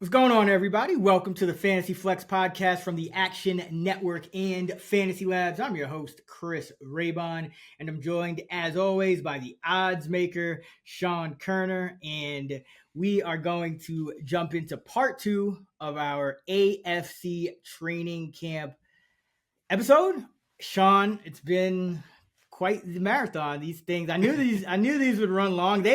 What's going on, everybody? Welcome to the Fantasy Flex podcast from the Action Network and Fantasy Labs. I'm your host, Chris Raybon, and I'm joined, as always, by the odds maker, Sean Koerner, and we are going to jump into part 2 of our AFC training camp episode. Sean, it's been quite the marathon. These things, I knew these would run long.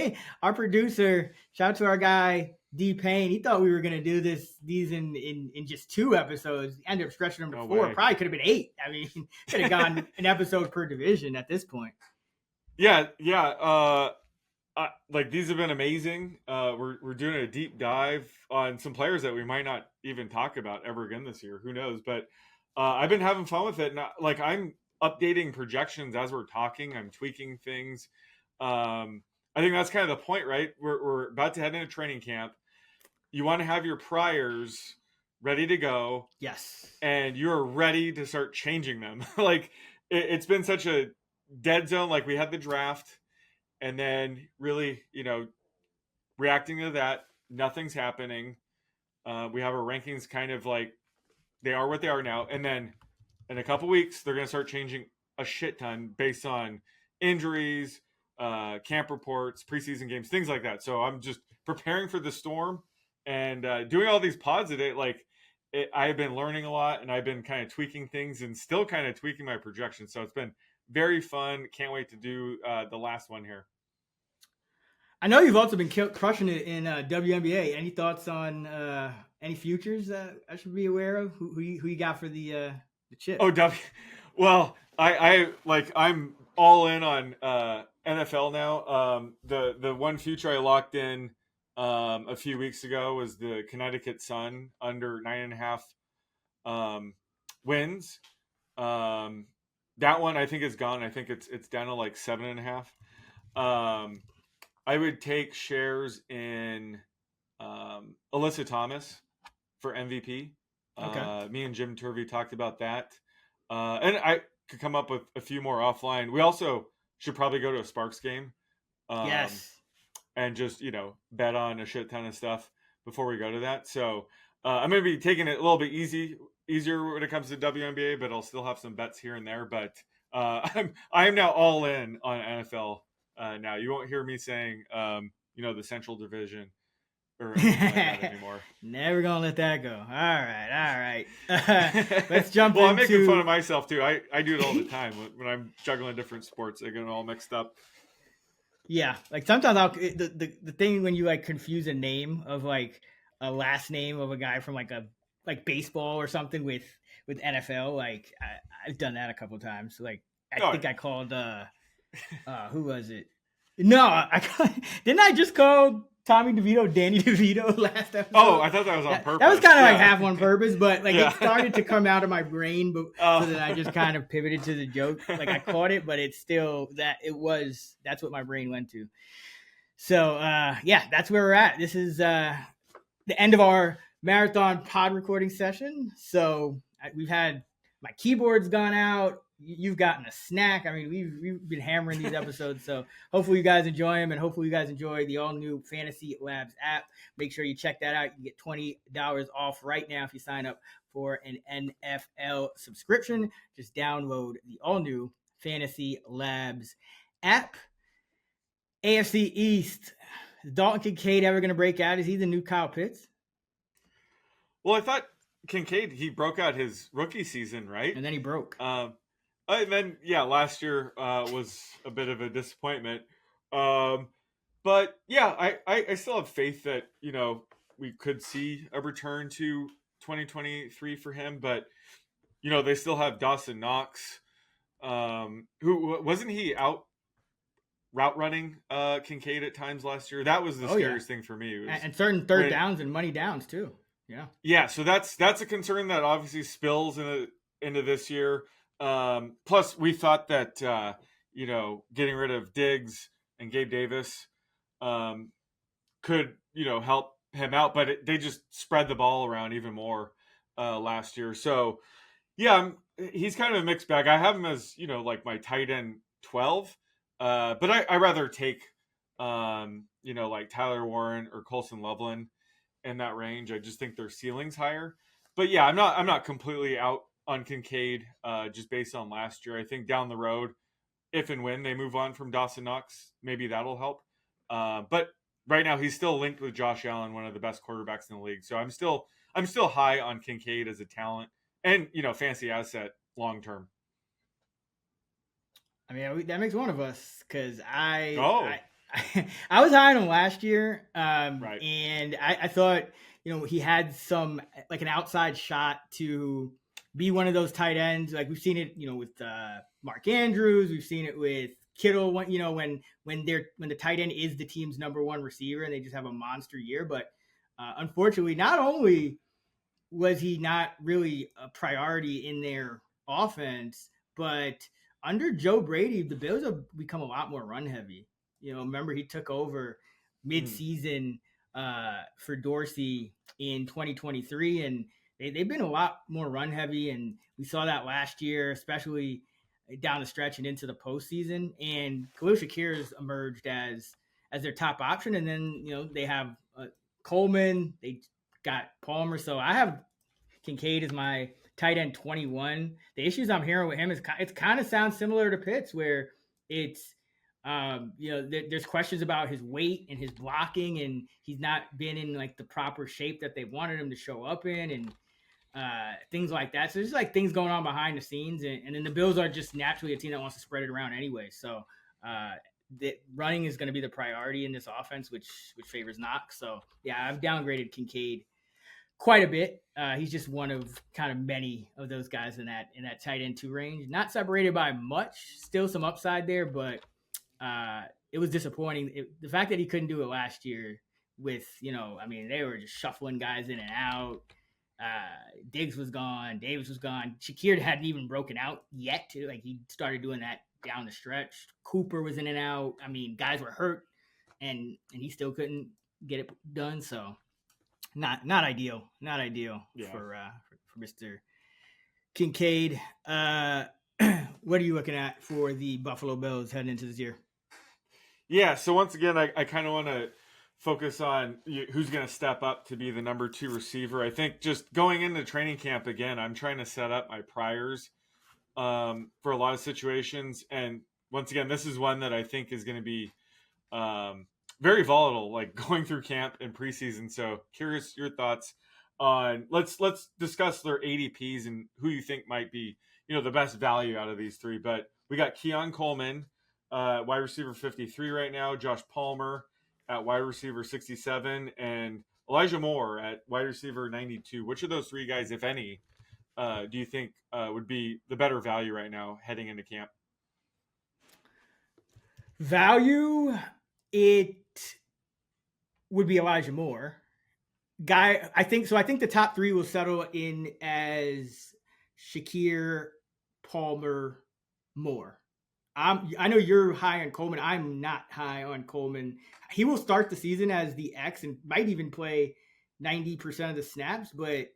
Our producer, shout out to our guy D Payne, he thought we were gonna do these in just 2 episodes. Ended up stretching them to 4. Probably could have been 8. I mean, could have gone an episode per division at this point. Yeah. Like, these have been amazing. We're doing a deep dive on some players that we might not even talk about ever again this year. Who knows? But I've been having fun with it. And I'm updating projections as we're talking. I'm tweaking things. I think that's kind of the point, right? We're about to head into training camp. You want to have your priors ready to go. Yes. And you're ready to start changing them. Like, it's been such a dead zone. Like, we had the draft, and then really, reacting to that, nothing's happening. We have our rankings kind of like they are what they are now. And then in a couple weeks, they're going to start changing a shit ton based on injuries, camp reports, preseason games, things like that. So I'm just preparing for the storm and doing all these pods today. I've been learning a lot, and I've been kind of tweaking things and still kind of tweaking my projections. So it's been very fun. Can't wait to do the last one here. I know you've also been crushing it in WNBA. Any thoughts on any futures that I should be aware of? Who you got for the chip? Oh, well, I'm all in on NFL now. The one future I locked in a few weeks ago was the Connecticut Sun under 9.5 wins. That one I think is gone. I think it's down to like 7.5. I would take shares in Alyssa Thomas for MVP. Okay. Me and Jim Turvey talked about that. And I could come up with a few more offline. We also should probably go to a Sparks game. Yes. And just, bet on a shit ton of stuff before we go to that. So I'm going to be taking it a little bit easier when it comes to WNBA, but I'll still have some bets here and there. But I am now all in on NFL now. You won't hear me saying, the Central Division or anything like that anymore. Never gonna let that go. All right. Let's jump I'm making fun of myself too. I do it all the time when I'm juggling different sports. I get it all mixed up. Yeah, like sometimes the thing when you like confuse a name of like a last name of a guy from like baseball or something with NFL. Like I've done that a couple times. Like I think I called who was it? No, didn't I just call Tommy DeVito Danny DeVito last episode? Oh, I thought that was on purpose. That was kind of like half on purpose, but like it started to come out of my brain, but so that I just kind of pivoted to the joke. Like I caught it, but it's still that's what my brain went to. So that's where we're at. This is the end of our marathon pod recording session. So we've had my keyboard's gone out. You've gotten a snack. I mean, we've been hammering these episodes, so hopefully you guys enjoy them, and hopefully you guys enjoy the all-new Fantasy Labs app. Make sure you check that out. You can get $20 off right now if you sign up for an NFL subscription. Just download the all-new Fantasy Labs app. AFC East. Is Dalton Kincaid ever going to break out? Is he the new Kyle Pitts? Well, I thought Kincaid, he broke out his rookie season, right? And then he broke. And then, last year was a bit of a disappointment. But, I still have faith that, we could see a return to 2023 for him. But, they still have Dawson Knox, who wasn't he out route running Kincaid at times last year? That was the scariest thing for me. And certain third downs and money downs, too. Yeah. Yeah, so that's a concern that obviously spills into this year. Plus, we thought that, getting rid of Diggs and Gabe Davis could, help him out. But they just spread the ball around even more last year. So, he's kind of a mixed bag. I have him as, like my tight end 12. But I rather take, like Tyler Warren or Colson Loveland in that range. I just think their ceiling's higher. But yeah, I'm not completely out on Kincaid just based on last year. I think down the road, if and when they move on from Dawson Knox, maybe that'll help. But right now, he's still linked with Josh Allen, one of the best quarterbacks in the league. So I'm still high on Kincaid as a talent and fantasy asset long term. I mean, that makes one of us because I Oh. was high on him last year, Right. and I thought he had some like an outside shot to be one of those tight ends. Like we've seen it, with Mark Andrews. We've seen it with Kittle. When the tight end is the team's number one receiver and they just have a monster year. But unfortunately, not only was he not really a priority in their offense, but under Joe Brady, the Bills have become a lot more run heavy. Remember he took over mid-season for Dorsey in 2023, and they've been a lot more run heavy, and we saw that last year, especially down the stretch and into the postseason. And Khalil Shakir has emerged as their top option, and then they have Coleman, they got Palmer, so I have Kincaid as my tight end 21. The issues I'm hearing with him is it kind of sounds similar to Pitts, where it's there's questions about his weight and his blocking, and he's not been in like the proper shape that they wanted him to show up in, and things like that. So there's like things going on behind the scenes, and then the Bills are just naturally a team that wants to spread it around anyway. So the running is going to be the priority in this offense, which favors Knox. So yeah, I've downgraded Kincaid quite a bit. He's just one of kind of many of those guys in that tight end 2 range. Not separated by much, still some upside there, but it was disappointing. The fact that he couldn't do it last year with, they were just shuffling guys in and out. Diggs was gone. Davis was gone. Shakir hadn't even broken out yet. Like he started doing that down the stretch. Cooper was in and out. I mean, guys were hurt, and he still couldn't get it done. So not ideal. Not ideal for Mr. Kincaid. What are you looking at for the Buffalo Bills heading into this year? Yeah, so once again, I kind of want to focus on who's going to step up to be the number 2 receiver. I think just going into training camp again, I'm trying to set up my priors for a lot of situations. And once again, this is one that I think is going to be very volatile, like going through camp and preseason. So curious your thoughts on, let's discuss their ADPs and who you think might be, the best value out of these 3. But we got Keon Coleman, wide receiver 53 right now, Josh Palmer at wide receiver 67, and Elijah Moore at wide receiver 92. Which of those 3 guys, if any, do you think would be the better value right now heading into camp? Value, it would be Elijah Moore. I think the top 3 will settle in as Shakir, Palmer, Moore. I know you're high on Coleman. I'm not high on Coleman. He will start the season as the X and might even play 90% of the snaps, but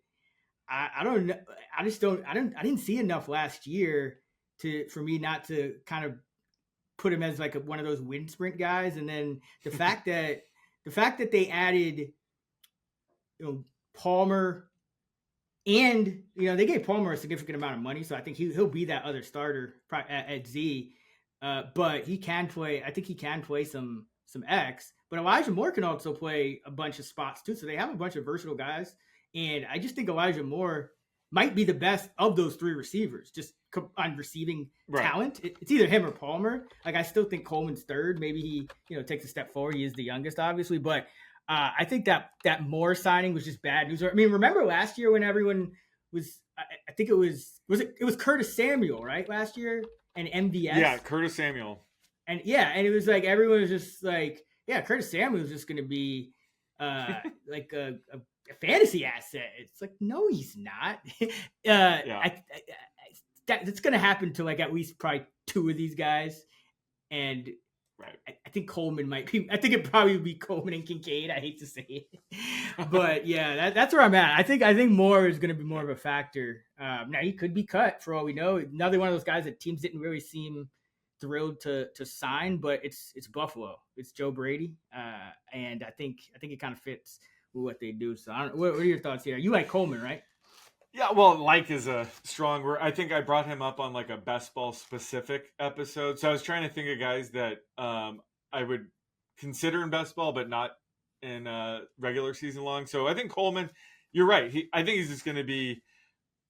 I don't know. I didn't see enough last year for me not to kind of put him as like one of those wind sprint guys. And then the fact that they added, Palmer, and they gave Palmer a significant amount of money, so I think he'll be that other starter at Z. But he can play. I think he can play some X. But Elijah Moore can also play a bunch of spots too. So they have a bunch of versatile guys, and I just think Elijah Moore might be the best of those 3 receivers, just on receiving talent. It's either him or Palmer. Like I still think Coleman's third. Maybe he takes a step forward. He is the youngest, obviously, but I think that Moore signing was just bad news. I mean, remember last year when everyone was, I think it was Curtis Samuel, right? Last year, and MVS. Yeah, Curtis Samuel. And it was like everyone was just like, yeah, Curtis Samuel is just going to be like a fantasy asset. It's like, no, he's not. It's going to happen to like at least probably 2 of these guys, and. Right. I think Coleman might be. I think it probably would be Coleman and Kincaid. I hate to say it, but yeah, that's where I'm at. I think Moore is going to be more of a factor. Now he could be cut for all we know. Another one of those guys that teams didn't really seem thrilled to sign, but it's Buffalo. It's Joe Brady, and I think it kind of fits what they do. So I don't, what are your thoughts here? You like Coleman, right? Yeah, well, like is a strong word. I think I brought him up on like a best ball specific episode. So I was trying to think of guys that I would consider in best ball, but not in regular season long. So I think Coleman, you're right. I think he's just going to be,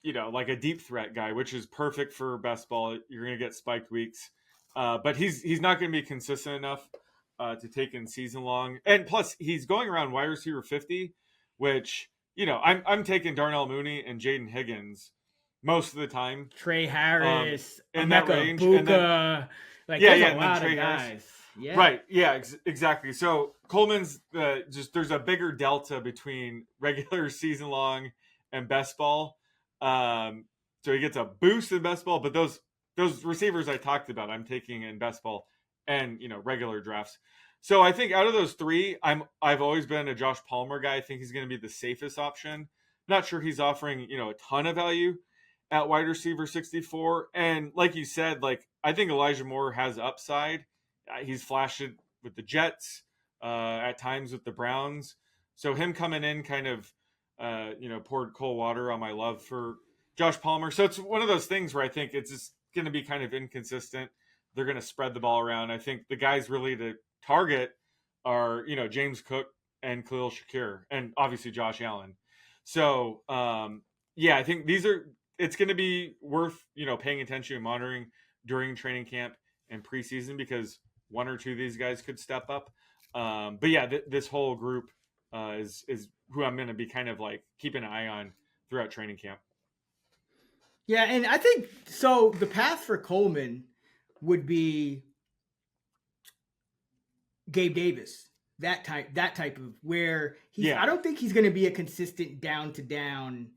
like a deep threat guy, which is perfect for best ball. You're going to get spiked weeks, but he's not going to be consistent enough to take in season long. And plus, he's going around wide receiver 50, which I'm taking Darnell Mooney and Jaden Higgins most of the time. Trey Harris, in that range, Buka, and then there's a lot of guys. Harris. Yeah. Right. Yeah. Exactly. So Coleman's there's a bigger delta between regular season long and best ball. So he gets a boost in best ball, but those receivers I talked about, I'm taking in best ball and regular drafts. So I think out of those three, I've always been a Josh Palmer guy. I think he's going to be the safest option. Not sure he's offering a ton of value at wide receiver 64. And like you said, like I think Elijah Moore has upside. He's flashed it with the Jets, at times with the Browns. So him coming in kind of poured cold water on my love for Josh Palmer. So it's one of those things where I think it's just going to be kind of inconsistent. They're going to spread the ball around. I think the guys really to target are, James Cook and Khalil Shakir and obviously Josh Allen. So, I think it's going to be worth, paying attention and monitoring during training camp and preseason because one or two of these guys could step up. But yeah, this whole group is who I'm going to be kind of like keeping an eye on throughout training camp. Yeah, and I think so. The path for Coleman would be Gabe Davis, that type of where he's. Yeah. I don't think he's going to be a consistent down to down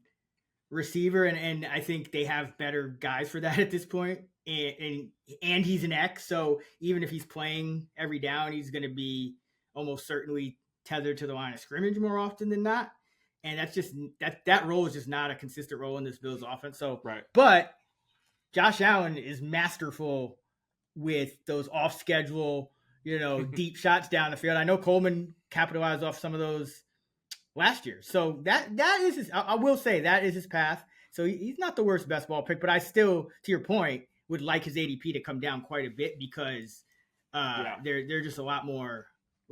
receiver, and I think they have better guys for that at this point. And he's an X, so even if he's playing every down, he's going to be almost certainly tethered to the line of scrimmage more often than not. And that's just that role is just not a consistent role in this Bills offense. So, right. But Josh Allen is masterful with those off schedule, deep shots down the field. I know Coleman capitalized off some of those last year. So that is his, I will say that is his path. So he's not the worst best ball pick, but I still, to your point, would like his ADP to come down quite a bit because they're just a lot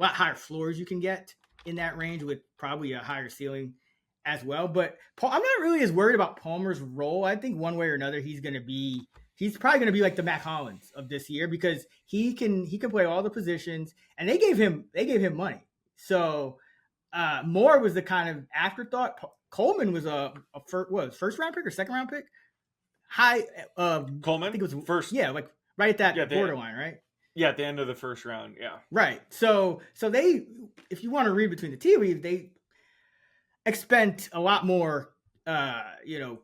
higher floors you can get in that range with probably a higher ceiling as well. But I'm not really as worried about Palmer's role. I think one way or another he's probably going to be like the Mac Hollins of this year because he can play all the positions, and they gave him money. So Moore was the kind of afterthought. Coleman was a first round pick or second round pick. Coleman, I think it was first. Yeah, like right at that borderline, right? Yeah, at the end of the first round. Yeah, right. So they, if you want to read between the tea leaves, they expend a lot more,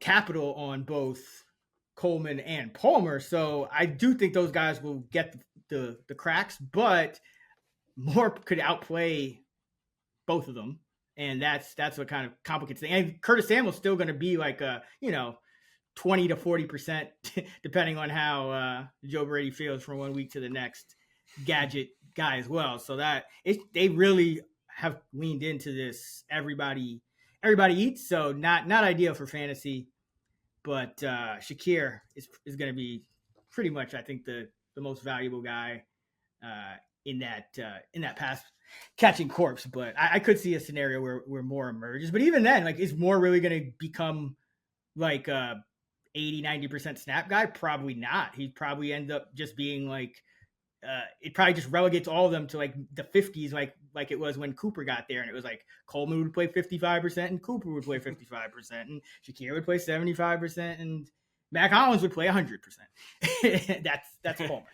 capital on both Coleman and Palmer. So I do think those guys will get the cracks, but Moore could outplay both of them, and that's what kind of complicates things. And Curtis Samuel's still going to be like a 20 to 40%, depending on how Joe Brady feels from one week to the next, gadget guy as well. So they really have leaned into this. Everybody eats, so not ideal for fantasy. But Shakir is going to be pretty much, I think, the most valuable guy in that pass catching corpse. But I could see a scenario where Moore emerges. But even then, like, is Moore really going to become like 80-90% snap guy? Probably not. He'd probably end up just being like it probably just relegates all of them to like the 50s, like it was when Cooper got there, and it was like Coleman would play 55% and Cooper would play 55% and Shakir would play 75% and Mac Hollins would play 100%. That's Palmer.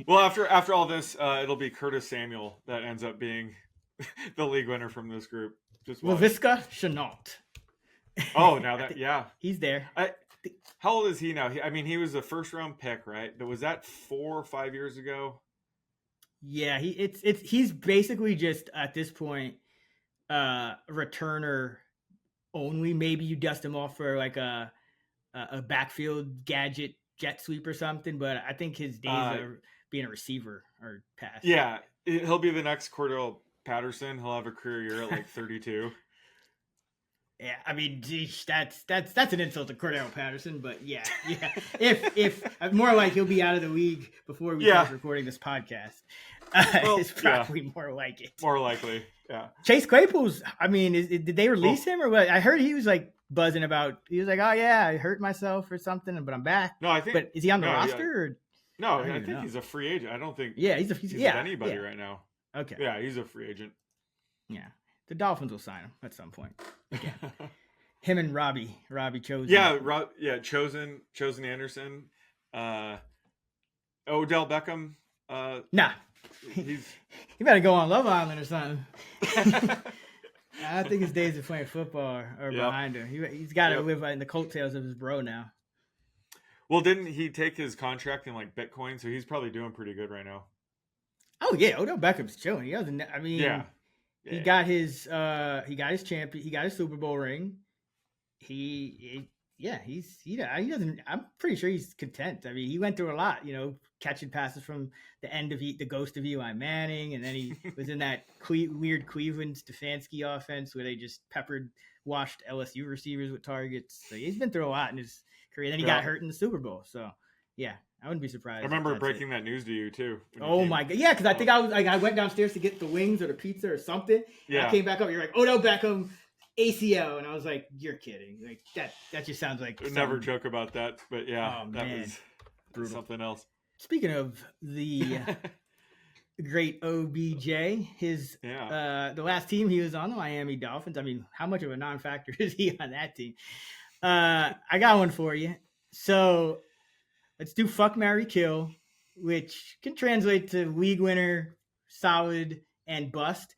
Well, after all this, it'll be Curtis Samuel that ends up being the league winner from this group. Just Laviska Shenault. Oh, now that he's there. How old is he now? He was a first round pick, right? Was that 4 or 5 years ago? Yeah, he's basically just at this point returner only. Maybe you dust him off for like a backfield gadget jet sweep or something, but I think his days of being a receiver are past. Yeah, he'll be the next Cordell Patterson, he'll have a career year at like 32. Yeah, I mean, geez, that's an insult to Cordell Patterson, but yeah. If more like he'll be out of the league before we start recording this podcast. It's probably more like it. More likely, yeah. Chase Claypool's. I mean, did they release him or what? I heard he was like buzzing about. He was like, "Oh yeah, I hurt myself or something, but I'm back." No, I think. But is he on the roster? Yeah. Or? No, I think he's a free agent. I don't think. Yeah, he's with anybody right now. Okay. Yeah, he's a free agent. Yeah. The Dolphins will sign him at some point. Again. Him and Robbie Chosen. Yeah, Chosen Anderson. Odell Beckham. Nah. He better go on Love Island or something. I think his days of playing football are behind him. He's got to live in the coattails of his bro now. Well, didn't he take his contract in like Bitcoin? So he's probably doing pretty good right now. Oh yeah, Odell Beckham's chilling. He doesn't. I mean, he got his champion. He got his Super Bowl ring. He doesn't. I'm pretty sure he's content. I mean, he went through a lot. Catching passes from the end of the ghost of Eli Manning, and then he was in that weird Cleveland Stefanski offense where they just washed LSU receivers with targets. So he's been through a lot in his career. Then he got hurt in the Super Bowl. So yeah. I wouldn't be surprised. I remember breaking that news to you too. Oh my god! Yeah, because I think I went downstairs to get the wings or the pizza or something. Yeah. I came back up. You're like Odell Beckham ACL, and I was like, "You're kidding!" Like that just sounds like. I'd never joke about that, but yeah, that was brutal. Something else. Speaking of the great OBJ, the last team he was on, the Miami Dolphins. I mean, how much of a non-factor is he on that team? I got one for you. So. Let's do fuck, marry, kill, which can translate to league winner, solid, and bust.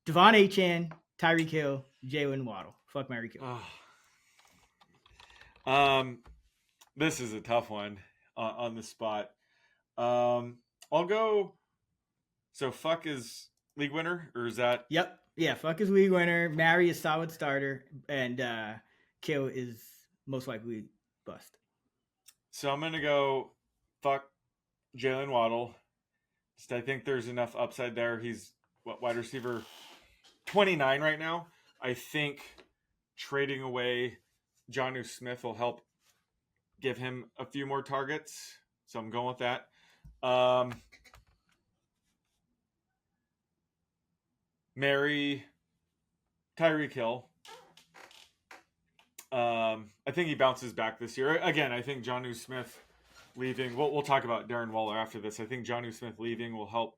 Devon Achane, Tyreek Hill, Jalen Waddle. Fuck, marry, kill. This is a tough one on the spot. I'll go. So fuck is league winner, or is that? Yep. Yeah, fuck is league winner. Marry is solid starter, and kill is most likely bust. So I'm going to go fuck Jalen Waddle. I think there's enough upside there. He's wide receiver 29 right now. I think trading away Jonnu Smith will help give him a few more targets. So I'm going with that. Marry Tyreek Hill. I think he bounces back this year. Again, I think Jonnu Smith leaving. We'll talk about Darren Waller after this. I think Jonnu Smith leaving will help,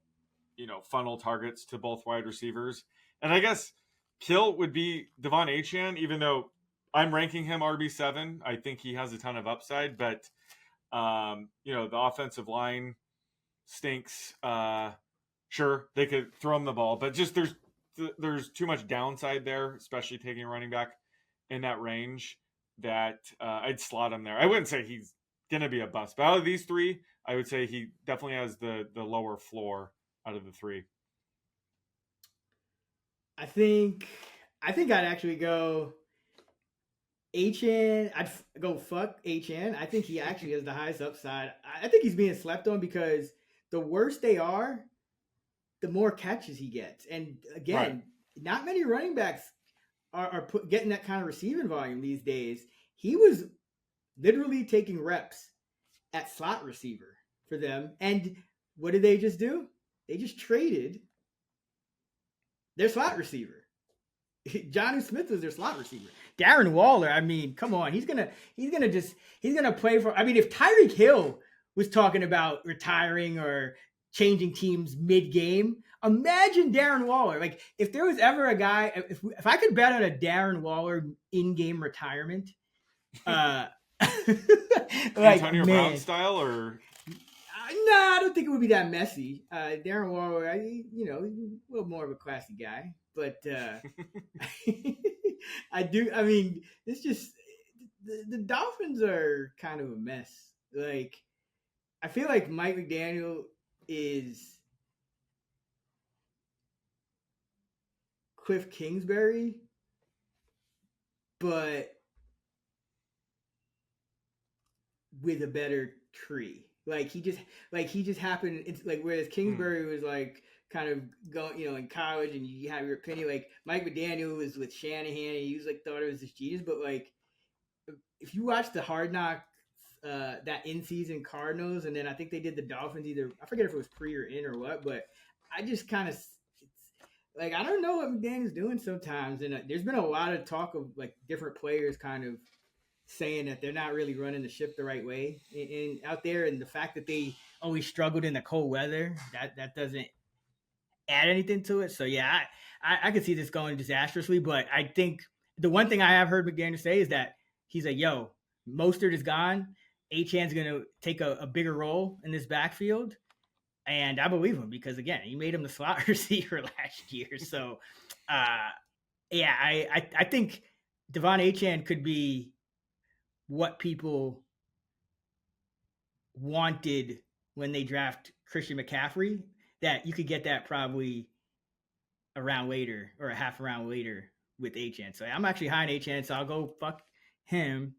funnel targets to both wide receivers. And I guess kill would be Devon Achane, even though I'm ranking him RB7. I think he has a ton of upside, but the offensive line stinks. Sure, they could throw him the ball, but just there's too much downside there, especially taking a running back in that range, that I'd slot him there. I wouldn't say he's going to be a bust, but out of these three, I would say he definitely has the lower floor out of the three. I think I'd actually go Achane. I'd go fuck Achane. I think he actually has the highest upside. I think he's being slept on because the worse they are, the more catches he gets. And again, not many running backs are getting that kind of receiving volume these days. He was literally taking reps at slot receiver for them. And what did they just do? They just traded their slot receiver. Jonnu Smith was their slot receiver. Darren Waller, I mean, come on. He's gonna play for. I mean, if Tyreek Hill was talking about retiring or changing teams mid-game, imagine Darren Waller. Like, if there was ever a guy, if I could bet on a Darren Waller in-game retirement, like, Antonio Brown style, or no, I don't think it would be that messy. Darren Waller, a little more of a classy guy, but I do. I mean, it's just the Dolphins are kind of a mess. Like, I feel like Mike McDaniel is Cliff Kingsbury, but with a better tree. Like he just happened. It's like, whereas Kingsbury was like kind of going, in college, and you have your opinion. Like Mike McDaniel was with Shanahan, and he was like thought it was this genius, but like if you watch the Hard Knock, that in-season Cardinals, and then I think they did the Dolphins either. I forget if it was pre or in or what, but I just kind of like I don't know what McDaniel's doing sometimes, and there's been a lot of talk of like different players kind of saying that they're not really running the ship the right way and out there, and the fact that they always struggled in the cold weather that doesn't add anything to it. So yeah, I could see this going disastrously, but I think the one thing I have heard McDaniel say is that he's like, yo, Mostert is gone. Achan's going to take a bigger role in this backfield. And I believe him because, again, he made him the slot receiver last year. So, yeah, I think Devon Achane could be what people wanted when they draft Christian McCaffrey, that you could get that probably a round later or a half a round later with Achane. So I'm actually high on Achane, so I'll go fuck him.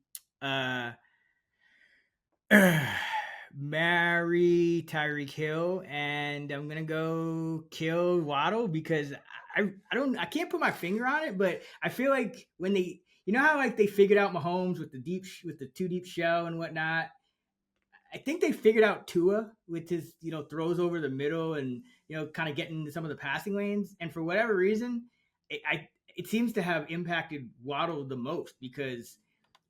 Marry Tyreek Hill, and I'm gonna go kill Waddle because I can't put my finger on it, but I feel like when they, how like they figured out Mahomes with the too deep shell and whatnot. I think they figured out Tua with his throws over the middle and kind of getting into some of the passing lanes, and for whatever reason, it seems to have impacted Waddle the most because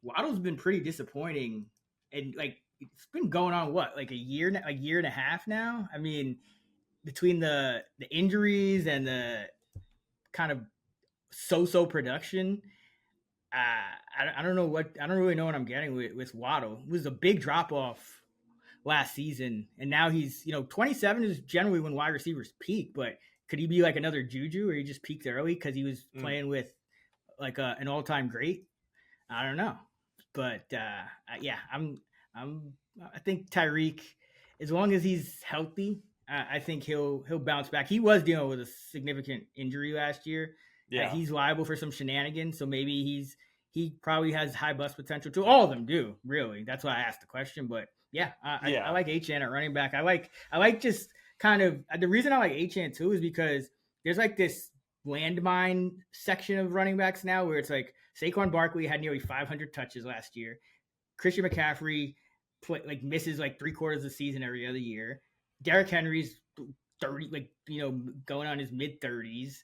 Waddle's been pretty disappointing, and like it's been going on like a year and a half now. I mean, between the injuries and the kind of so production, I don't really know what I'm getting with Waddle. It was a big drop off last season, and now he's 27 is generally when wide receivers peak, but could he be like another Juju, or he just peaked early because he was playing with like an all-time great? I don't know, but yeah, I think Tyreek, as long as he's healthy, I think he'll bounce back. He was dealing with a significant injury last year. Yeah, he's liable for some shenanigans, so maybe he probably has high bust potential too. All of them do, really. That's why I asked the question. But yeah, I like Achane at running back. I like just kind of the reason I like Achane too is because there's like this landmine section of running backs now where it's like Saquon Barkley had nearly 500 touches last year. Christian McCaffrey misses like 3/4 of the season every other year. Derrick Henry's 30, going on his mid 30s.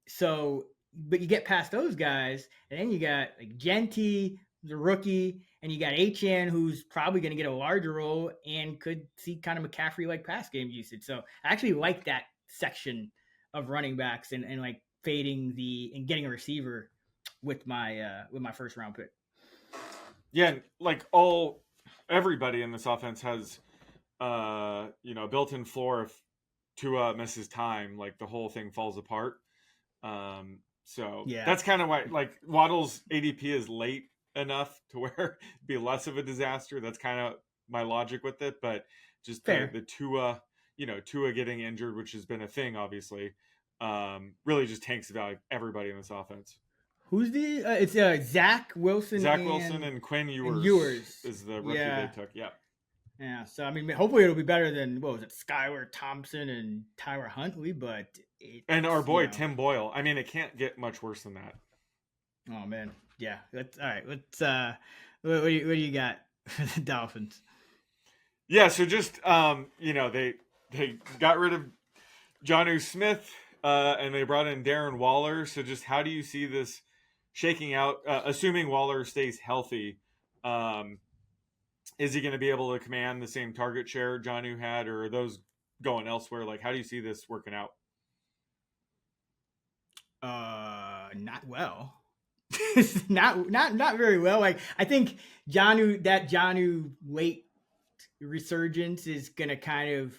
So, but you get past those guys, and then you got like Genty, the rookie, and you got Achane, who's probably going to get a larger role and could see kind of McCaffrey like pass game usage. So I actually like that section of running backs and like fading and getting a receiver with my first round pick. Yeah, like everybody in this offense has a built-in floor. If Tua misses time, like the whole thing falls apart. So yeah, that's kind of why like Waddle's ADP is late enough to where it'd be less of a disaster. That's kind of my logic with it, but just the Tua, Tua getting injured, which has been a thing, obviously, really just tanks the value of everybody in this offense. Who's the? It's Zach Wilson. Zach Wilson and Quinn Ewers is the rookie they took. Yeah. Yeah. So I mean, hopefully it'll be better than what was it, Skylar Thompson and Tyler Huntley, but and our boy Tim Boyle. I mean, it can't get much worse than that. Oh man, yeah. All right. Let's. What do you got for the Dolphins? Yeah. So just they got rid of Jonnu Smith and they brought in Darren Waller. So just how do you see this shaking out, assuming Waller stays healthy? Is he going to be able to command the same target share Jonnu had, or are those going elsewhere? Like, how do you see this working out? Not well. not very well. Like, I think Jonnu late resurgence is going to kind of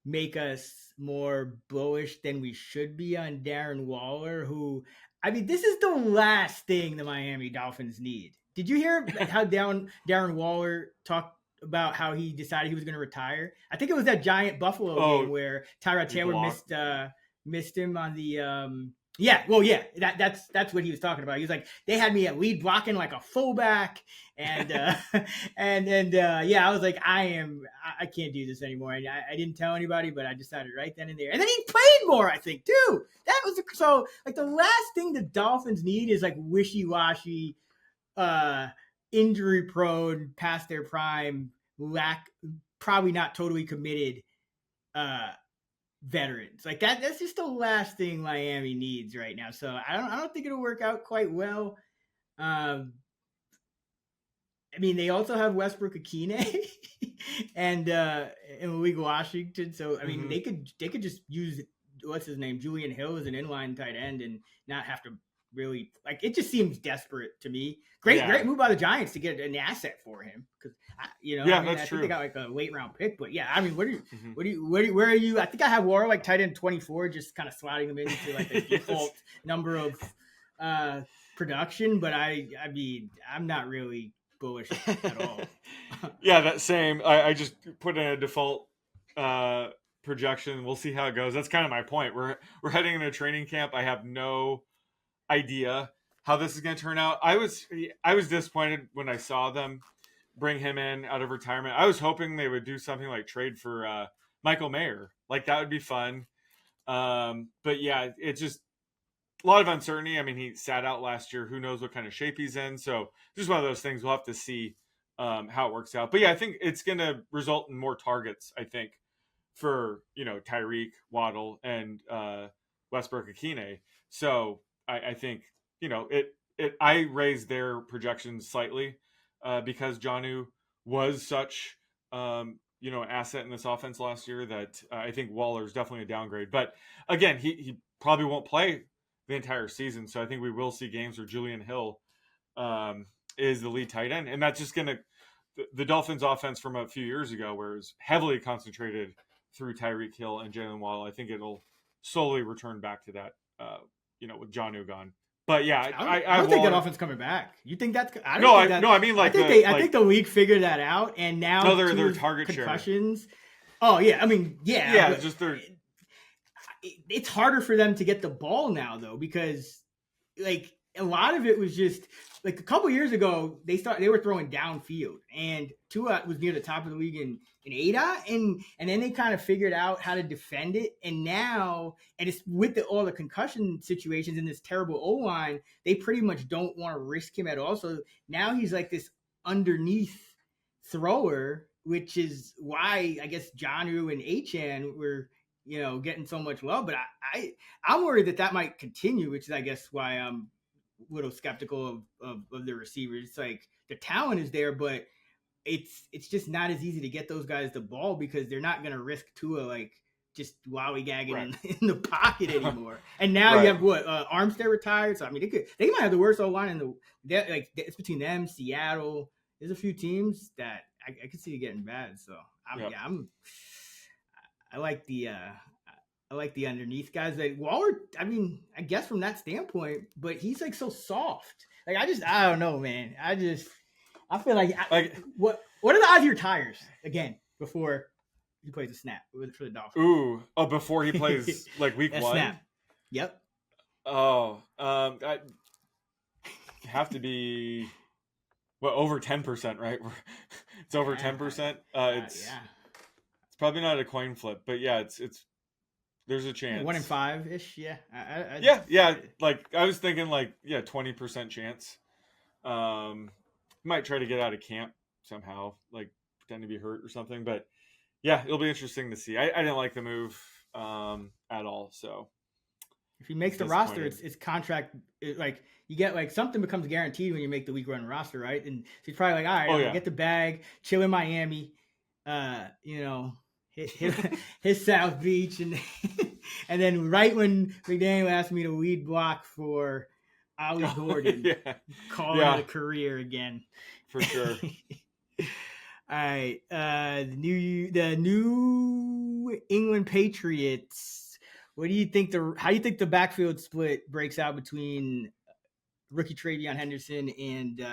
make us more bullish than we should be on Darren Waller, who, I mean, this is the last thing the Miami Dolphins need. Did you hear how Darren Waller talked about how he decided he was going to retire? I think it was that giant Buffalo game where Tyrod Taylor missed him on the Yeah, well, yeah, that's what he was talking about. He was like, they had me at lead blocking like a fullback, and yeah, I was like, I can't do this anymore. I didn't tell anybody, but I decided right then and there. And then he played more, I think, too. That was so like the last thing the Dolphins need is like wishy washy, injury prone, past their prime, probably not totally committed, uh veterans like that. That's just the last thing Miami needs right now. So I don't think it'll work out quite well. Um, I mean, they also have Westbrook Akine and Malik Washington. So I mean, they could just use what's his name, Julian Hill, as an inline tight end and not have to really like. It just seems desperate to me. Great move by the Giants to get an asset for him because Yeah, I mean, that's I true. think they got like a late round pick, but yeah, I mean, where are you? I think I have Warren like tight end 24, just kind of slotting him into like the default number of production, but I mean, I'm not really bullish at all. Yeah, that same. I just put in a default projection. We'll see how it goes. That's kind of my point. We're heading into training camp. I have no idea how this is going to turn out. I was disappointed when I saw them bring him in out of retirement. I was hoping they would do something like trade for Michael Mayer. Like that would be fun. But yeah, it's just a lot of uncertainty. I mean, he sat out last year. Who knows what kind of shape he's in? So just one of those things. We'll have to see how it works out. But yeah, I think it's going to result in more targets. I think for Tyreek, Waddle, and Westbrook Akine. So I think I raised their projections slightly because Jonnu was such asset in this offense last year that I think Waller's definitely a downgrade. But again, he probably won't play the entire season, so I think we will see games where Julian Hill is the lead tight end, and that's just going to the Dolphins offense from a few years ago, where it was heavily concentrated through Tyreek Hill and Jalen Waddle. I think it'll slowly return back to that, with Jonnu gone. But yeah, I don't think that offense coming back. You think that's? I mean like I think the league figured that out, and now their target concussions. share. Oh yeah, I mean yeah, just their. It's harder for them to get the ball now though, because like a lot of it was just like a couple years ago they were throwing downfield, and Tua was near the top of the league in ADA, and then they kind of figured out how to defend it, and now it's with all the concussion situations in this terrible O-line, they pretty much don't want to risk him at all. So now he's like this underneath thrower, which is why I guess Jonnu and Achane were getting so much love. But I'm worried that might continue, which is I guess why I'm a little skeptical of the receivers. It's like the talent is there, but it's just not as easy to get those guys the ball because they're not going to risk Tua like just lollygagging in the pocket anymore. And now you have Armstead retired, so I mean they might have the worst O-line in the it's between them, Seattle. There's a few teams that I could see it getting bad. So I like the underneath guys. Like Waller, I mean, I guess from that standpoint, but he's like so soft. Like I don't know, man. I feel like what are the odds he retires again before he plays a snap for the Dolphins? Before he plays like week 1. Snap. Yep. I have to be over 10%, right? It's over 10%. It's probably not a coin flip, but yeah, it's there's a chance. 1 in 5 ish. Yeah. Yeah. Like I was thinking, 20% chance. Might try to get out of camp somehow, like pretend to be hurt or something. But yeah, it'll be interesting to see. I didn't like the move at all. So if he makes the roster, it's contract. Like you get like something becomes guaranteed when you make the week 1 roster, right? And so he's probably like, all right, I'm gonna get the bag, chill in Miami, hit South Beach, and then right when McDaniel asked me to lead block for Ollie Gordon, calling it a career again. For sure. All right. The New England Patriots. What do you think how do you think the backfield split breaks out between rookie Travion Henderson and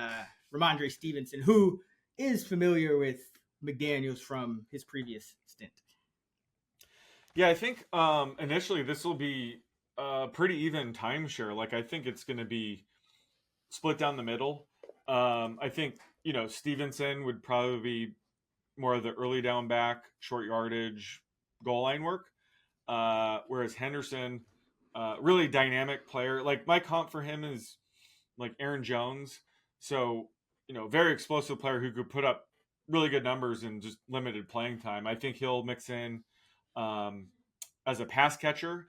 Ramondre Stevenson, who is familiar with McDaniels from his previous stint? Yeah, I think initially this will be pretty even timeshare. Like, I think it's going to be split down the middle. I think, Stevenson would probably be more of the early down back, short yardage, goal line work. Whereas Henderson, really dynamic player. Like, my comp for him is like Aaron Jones. So, very explosive player who could put up really good numbers in just limited playing time. I think he'll mix in as a pass catcher.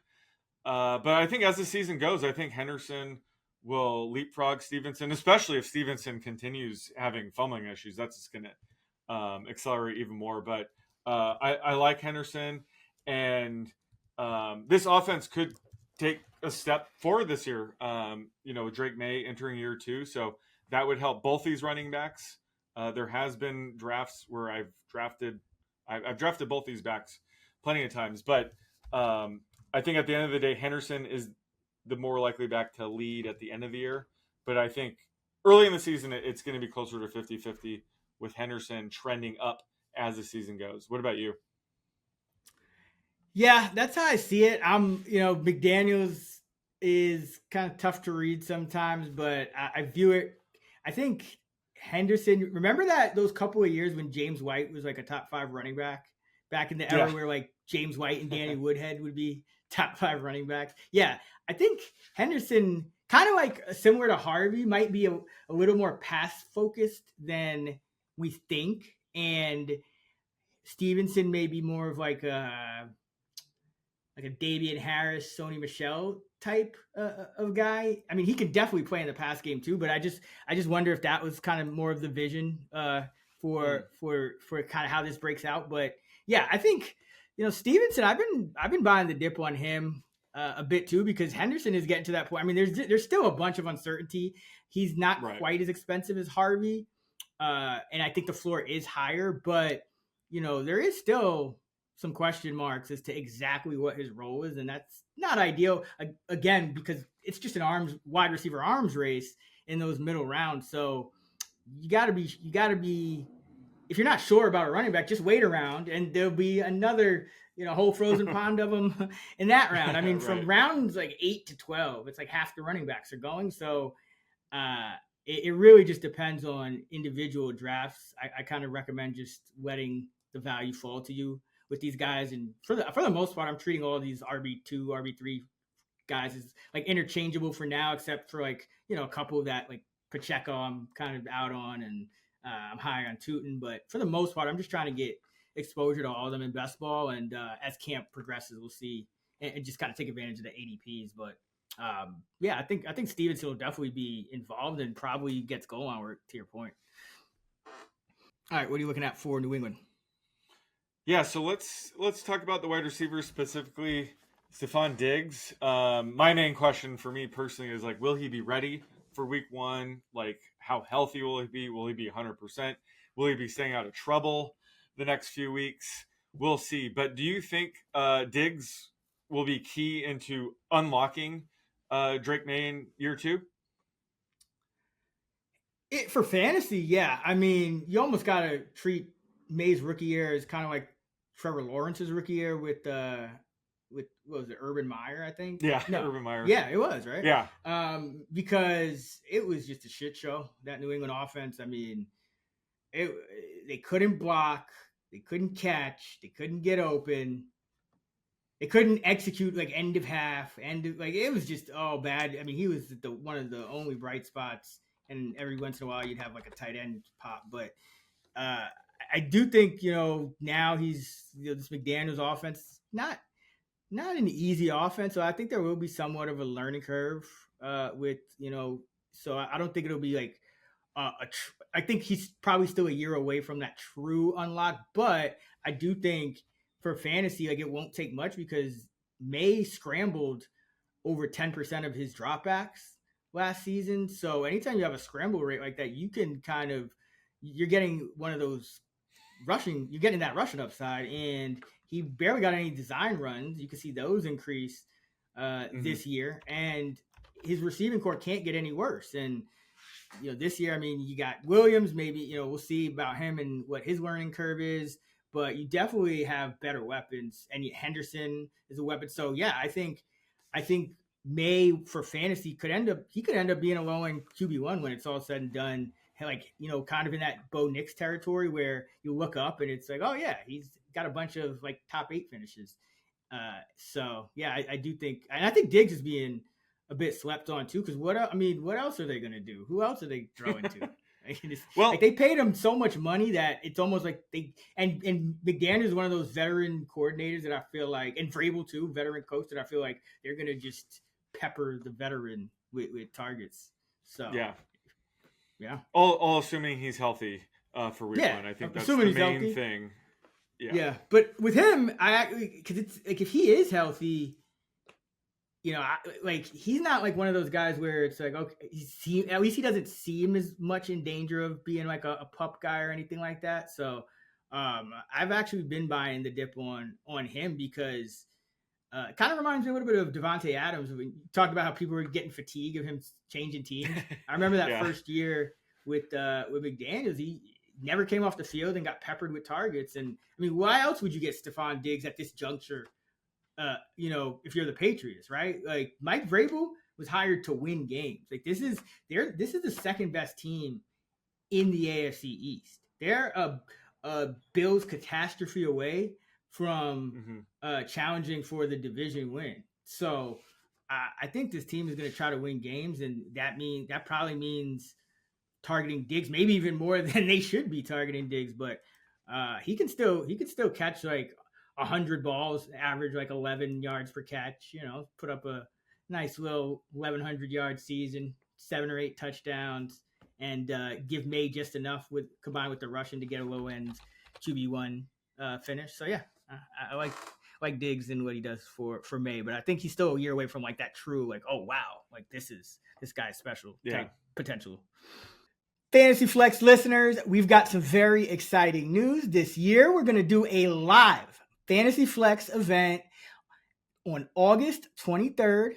But I think as the season goes, I think Henderson will leapfrog Stevenson, especially if Stevenson continues having fumbling issues. That's just going to accelerate even more. But I like Henderson, and this offense could take a step forward this year. With Drake May entering year 2, so that would help both these running backs. There has been drafts where I've drafted both these backs plenty of times, but I think at the end of the day, Henderson is the more likely back to lead at the end of the year. But I think early in the season, it's going to be closer to 50-50 with Henderson trending up as the season goes. What about you? Yeah, that's how I see it. McDaniels is kind of tough to read sometimes, but I view it. I think Henderson, remember those couple of years when James White was like a top 5 running back back in the era where like James White and Danny Woodhead would be top 5 running backs. Yeah, I think Henderson, kind of like similar to Harvey, might be a little more pass focused than we think. And Stevenson may be more of like a Davian Harris, Sony Michel type of guy. I mean, he could definitely play in the pass game too, but I just wonder if that was kind of more of the vision for kind of how this breaks out. But yeah, I think Stevenson, I've been buying the dip on him a bit too, because Henderson is getting to that point. I mean, there's still a bunch of uncertainty. He's not quite as expensive as Harvey, and I think the floor is higher, but there is still some question marks as to exactly what his role is, and that's not ideal. Again, because it's just an wide receiver arms race in those middle rounds. So you gotta be. If you're not sure about a running back, just wait around, and there'll be another whole frozen pond of them in that round. I mean, from rounds like 8 to 12, it's like half the running backs are going. So it really just depends on individual drafts. I kind of recommend just letting the value fall to you with these guys, and for the most part, I'm treating all these RB2, RB3 guys as like interchangeable for now, except for like a couple that like Pacheco I'm kind of out on, and I'm higher on Tootin. But for the most part, I'm just trying to get exposure to all of them in best ball, and as camp progresses, we'll see and just kind of take advantage of the ADPs. But yeah, I think Stevenson will definitely be involved and probably gets goal line work, to your point. All right, what are you looking at for New England? Yeah, so let's talk about the wide receivers, specifically Stephon Diggs. My main question for me personally is like, will he be ready for week 1? Like, how healthy will he be? Will he be 100%? Will he be staying out of trouble the next few weeks? We'll see. But do you think Diggs will be key into unlocking Drake May in year 2? For fantasy, yeah. I mean, you almost got to treat May's rookie year as kind of like Trevor Lawrence's rookie year with what was it, Urban Meyer, I think? Yeah, no. Urban Meyer. Yeah, it was, right? Yeah. Because it was just a shit show, that New England offense. I mean, they couldn't block, they couldn't catch, they couldn't get open, they couldn't execute like end of half, like it was just all bad. I mean, he was one of the only bright spots, and every once in a while you'd have like a tight end pop, but I do think now he's this McDaniels offense not an easy offense, so I think there will be somewhat of a learning curve with so I don't think it'll be like I think he's probably still a year away from that true unlock, but I do think for fantasy, like, it won't take much because May scrambled over 10% of his dropbacks last season. So anytime you have a scramble rate like that, you can you're getting one of those you're getting that rushing upside, and he barely got any design runs. You can see those increase this year, and his receiving core can't get any worse. And this year, I mean, you got Williams. Maybe we'll see about him and what his learning curve is. But you definitely have better weapons, and Henderson is a weapon. So yeah, I think May for fantasy could end up being a low end QB1 when it's all said and done. Like, kind of in that Bo Nix territory where you look up and it's like, oh yeah, he's got a bunch of like top 8 finishes. So yeah, I do think, and I think Diggs is being a bit slept on too. Because what else are they going to do? Who else are they throwing to? Like they paid him so much money that it's almost like and McDaniel is one of those veteran coordinators that I feel like, and Vrabel too, veteran coach, that I feel like they're going to just pepper the veteran with targets. So yeah. All assuming he's healthy for week 1. I think that's the main thing. Yeah. But with him, because it's like if he is healthy, he's not like one of those guys where it's like, okay, at least he doesn't seem as much in danger of being like a pup guy or anything like that. So I've actually been buying the dip on him because it kind of reminds me a little bit of Devontae Adams. We talked about how people were getting fatigue of him changing teams. I remember that first year with McDaniels, he never came off the field and got peppered with targets. And I mean, why else would you get Stephon Diggs at this juncture? If you're the Patriots, right? Like Mike Vrabel was hired to win games. Like this is the second best team in the AFC East. They're a Bills catastrophe away from challenging for the division win. So I think this team is going to try to win games, and that probably means targeting Diggs, maybe even more than they should be targeting Diggs. But he can still catch like 100 balls, average like 11 yards per catch. Put up a nice little 1,100 yard season, 7 or 8 touchdowns, and give May just enough combined with the rushing to get a low end QB1 finish. So yeah, I like Diggs and what he does for May, but I think he's still a year away from like that true like, oh wow, like this guy's special type potential. Fantasy Flex listeners, we've got some very exciting news. This year, we're going to do a live Fantasy Flex event on August 23rd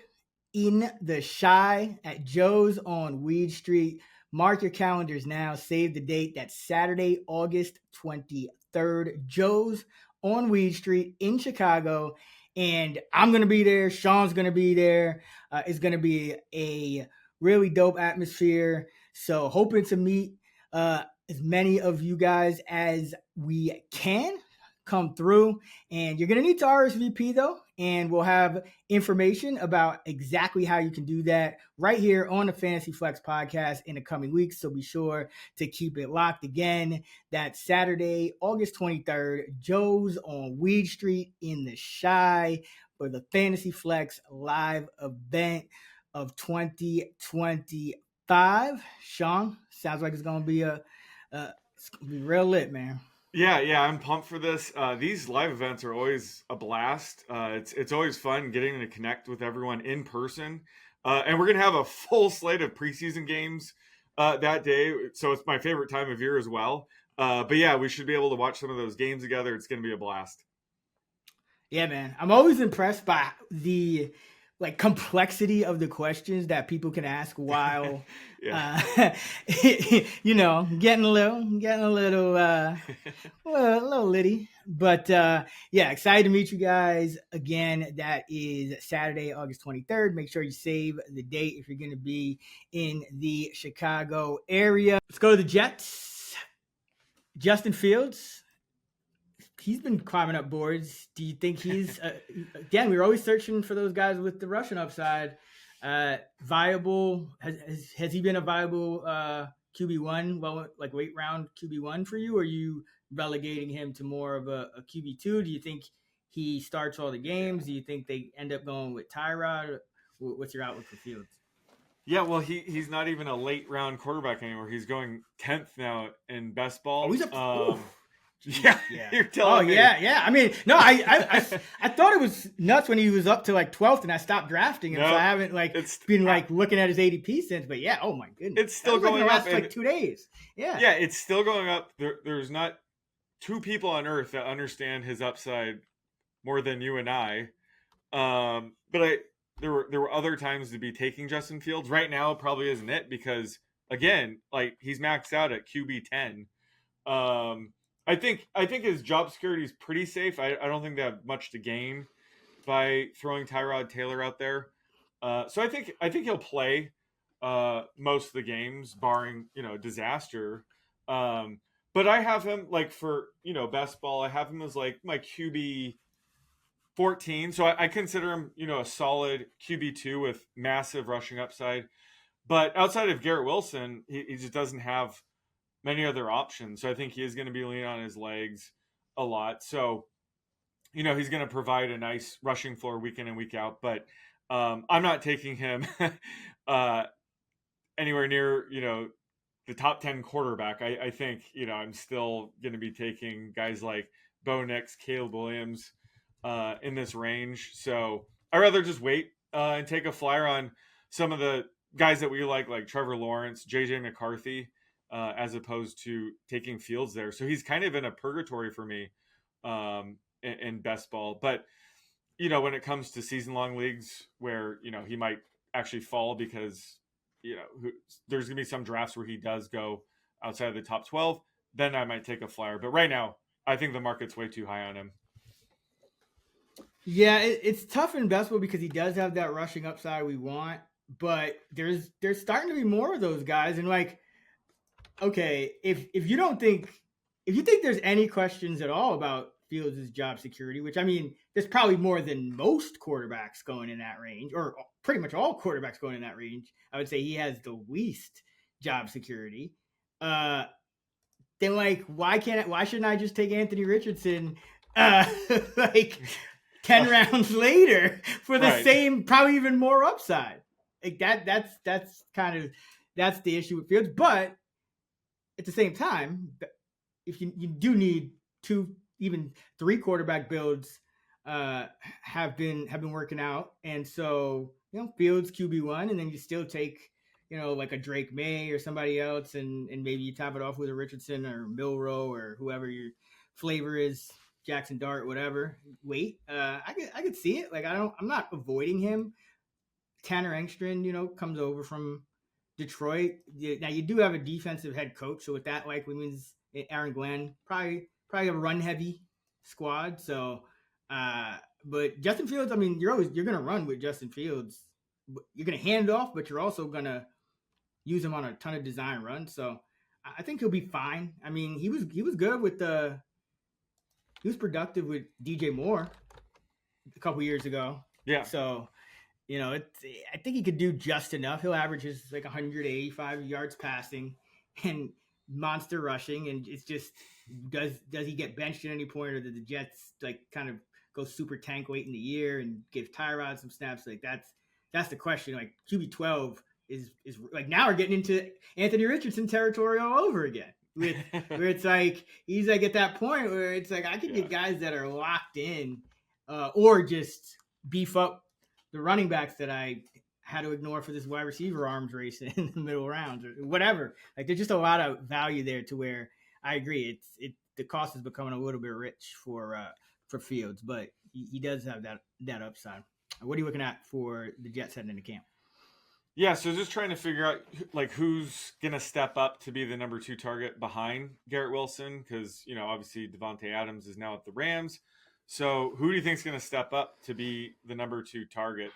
in the Chi at Joe's on Weed Street. Mark your calendars now. Save the date. That's Saturday, August 23rd. Joe's on Weed Street in Chicago. And I'm going to be there. Sean's going to be there. It's going to be a really dope atmosphere. So hoping to meet as many of you guys as we can come through. And you're going to need to RSVP though. And we'll have information about exactly how you can do that right here on the Fantasy Flex podcast in the coming weeks. So be sure to keep it locked. Again, that's Saturday, August 23rd, Joe's on Weed Street in the Chi for the Fantasy Flex live event of 2025. Sean, sounds like it's gonna be real lit, man. Yeah, I'm pumped for this. These live events are always a blast. It's always fun getting to connect with everyone in person. And we're gonna have a full slate of preseason games that day, so it's my favorite time of year as well. But yeah, we should be able to watch some of those games together. It's gonna be a blast. Yeah, man. I'm always impressed by the complexity of the questions that people can ask while getting a little litty. But excited to meet you guys again. That is Saturday, August 23rd. Make sure you save the date if you're going to be in the Chicago area. Let's go to the Jets. Justin Fields. He's been climbing up boards. Do you think he's again? We're always searching for those guys with the rushing upside. Viable? Has he been a viable QB1? Well, like late round QB1 for you? Or are you relegating him to more of a QB2? Do you think he starts all the games? Do you think they end up going with Tyrod? What's your outlook for Fields? Yeah, well, he's not even a late round quarterback anymore. He's going 10th now in best ball. Oh, he's a Yeah, you're telling me. Yeah. I mean, no, I thought it was nuts when he was up to like 12th, and I stopped drafting him, so I haven't been looking at his ADP since. But yeah, oh my goodness, it's still going up. Like 2 days. Yeah, it's still going up. There's not two people on earth that understand his upside more than you and I. But there were other times to be taking Justin Fields. Right now, probably isn't it, because again, he's maxed out at QB 10. I think his job security is pretty safe. I don't think they have much to gain by throwing Tyrod Taylor out there. So I think he'll play most of the games, barring disaster. But I have him like for best ball. I have him as like my QB 14. So I consider him a solid QB2 with massive rushing upside. But outside of Garrett Wilson, he just doesn't have many other options. So I think he is going to be leaning on his legs a lot. So he's going to provide a nice rushing floor week in and week out. But I'm not taking him anywhere near the top 10 quarterback. I think I'm still going to be taking guys like Bo Nix, Caleb Williams in this range. So I'd rather just wait and take a flyer on some of the guys that we like Trevor Lawrence, JJ McCarthy, as opposed to taking Fields there. So he's kind of in a purgatory for me in best ball. But when it comes to season-long leagues where he might actually fall because there's gonna be some drafts where he does go outside of the top 12, then I might take a flyer. But right now, I think the market's way too high on him. Yeah, it's tough in best ball because he does have that rushing upside we want, but there's starting to be more of those guys. And like, okay, if you think there's any questions at all about Fields' job security, which I mean, there's probably more than most quarterbacks going in that range, or pretty much all quarterbacks going in that range. I would say he has the least job security. Then like, why shouldn't I just take Anthony Richardson like 10 rounds later for the same, probably even more upside? Like that's the issue with Fields. But at the same time, if you do need 2, even 3 quarterback builds have been working out. And so, Fields QB1, and then you still take, like a Drake May or somebody else, and maybe you top it off with a Richardson or Milroe or whoever your flavor is, Jackson Dart, whatever. Wait, I could see it. Like I'm not avoiding him. Tanner Engstrand, comes over from Detroit. Now you do have a defensive head coach, so with that likely means Aaron Glenn probably a run heavy squad. So, but Justin Fields, I mean, you're gonna run with Justin Fields. You're gonna hand off, but you're also gonna use him on a ton of design runs. So I think he'll be fine. I mean, he was good with he was productive with DJ Moore a couple years ago. Yeah. So, I think he could do just enough. He'll average his like 185 yards passing and monster rushing, and it's just does he get benched at any point, or did the Jets like kind of go super tank late in the year and give Tyrod some snaps? Like that's the question. Like QB12 is like, now we're getting into Anthony Richardson territory all over again. Where it's like he's like at that point where it's like I could get guys that are locked in, or just beef up the running backs that I had to ignore for this wide receiver arms race in the middle rounds or whatever. Like there's just a lot of value there to where I agree. The cost is becoming a little bit rich for Fields, but he does have that upside. What are you looking at for the Jets heading into camp? Yeah, so just trying to figure out like who's gonna step up to be the number 2 target behind Garrett Wilson, because obviously Devontae Adams is now at the Rams. So who do you think is going to step up to be the number 2 target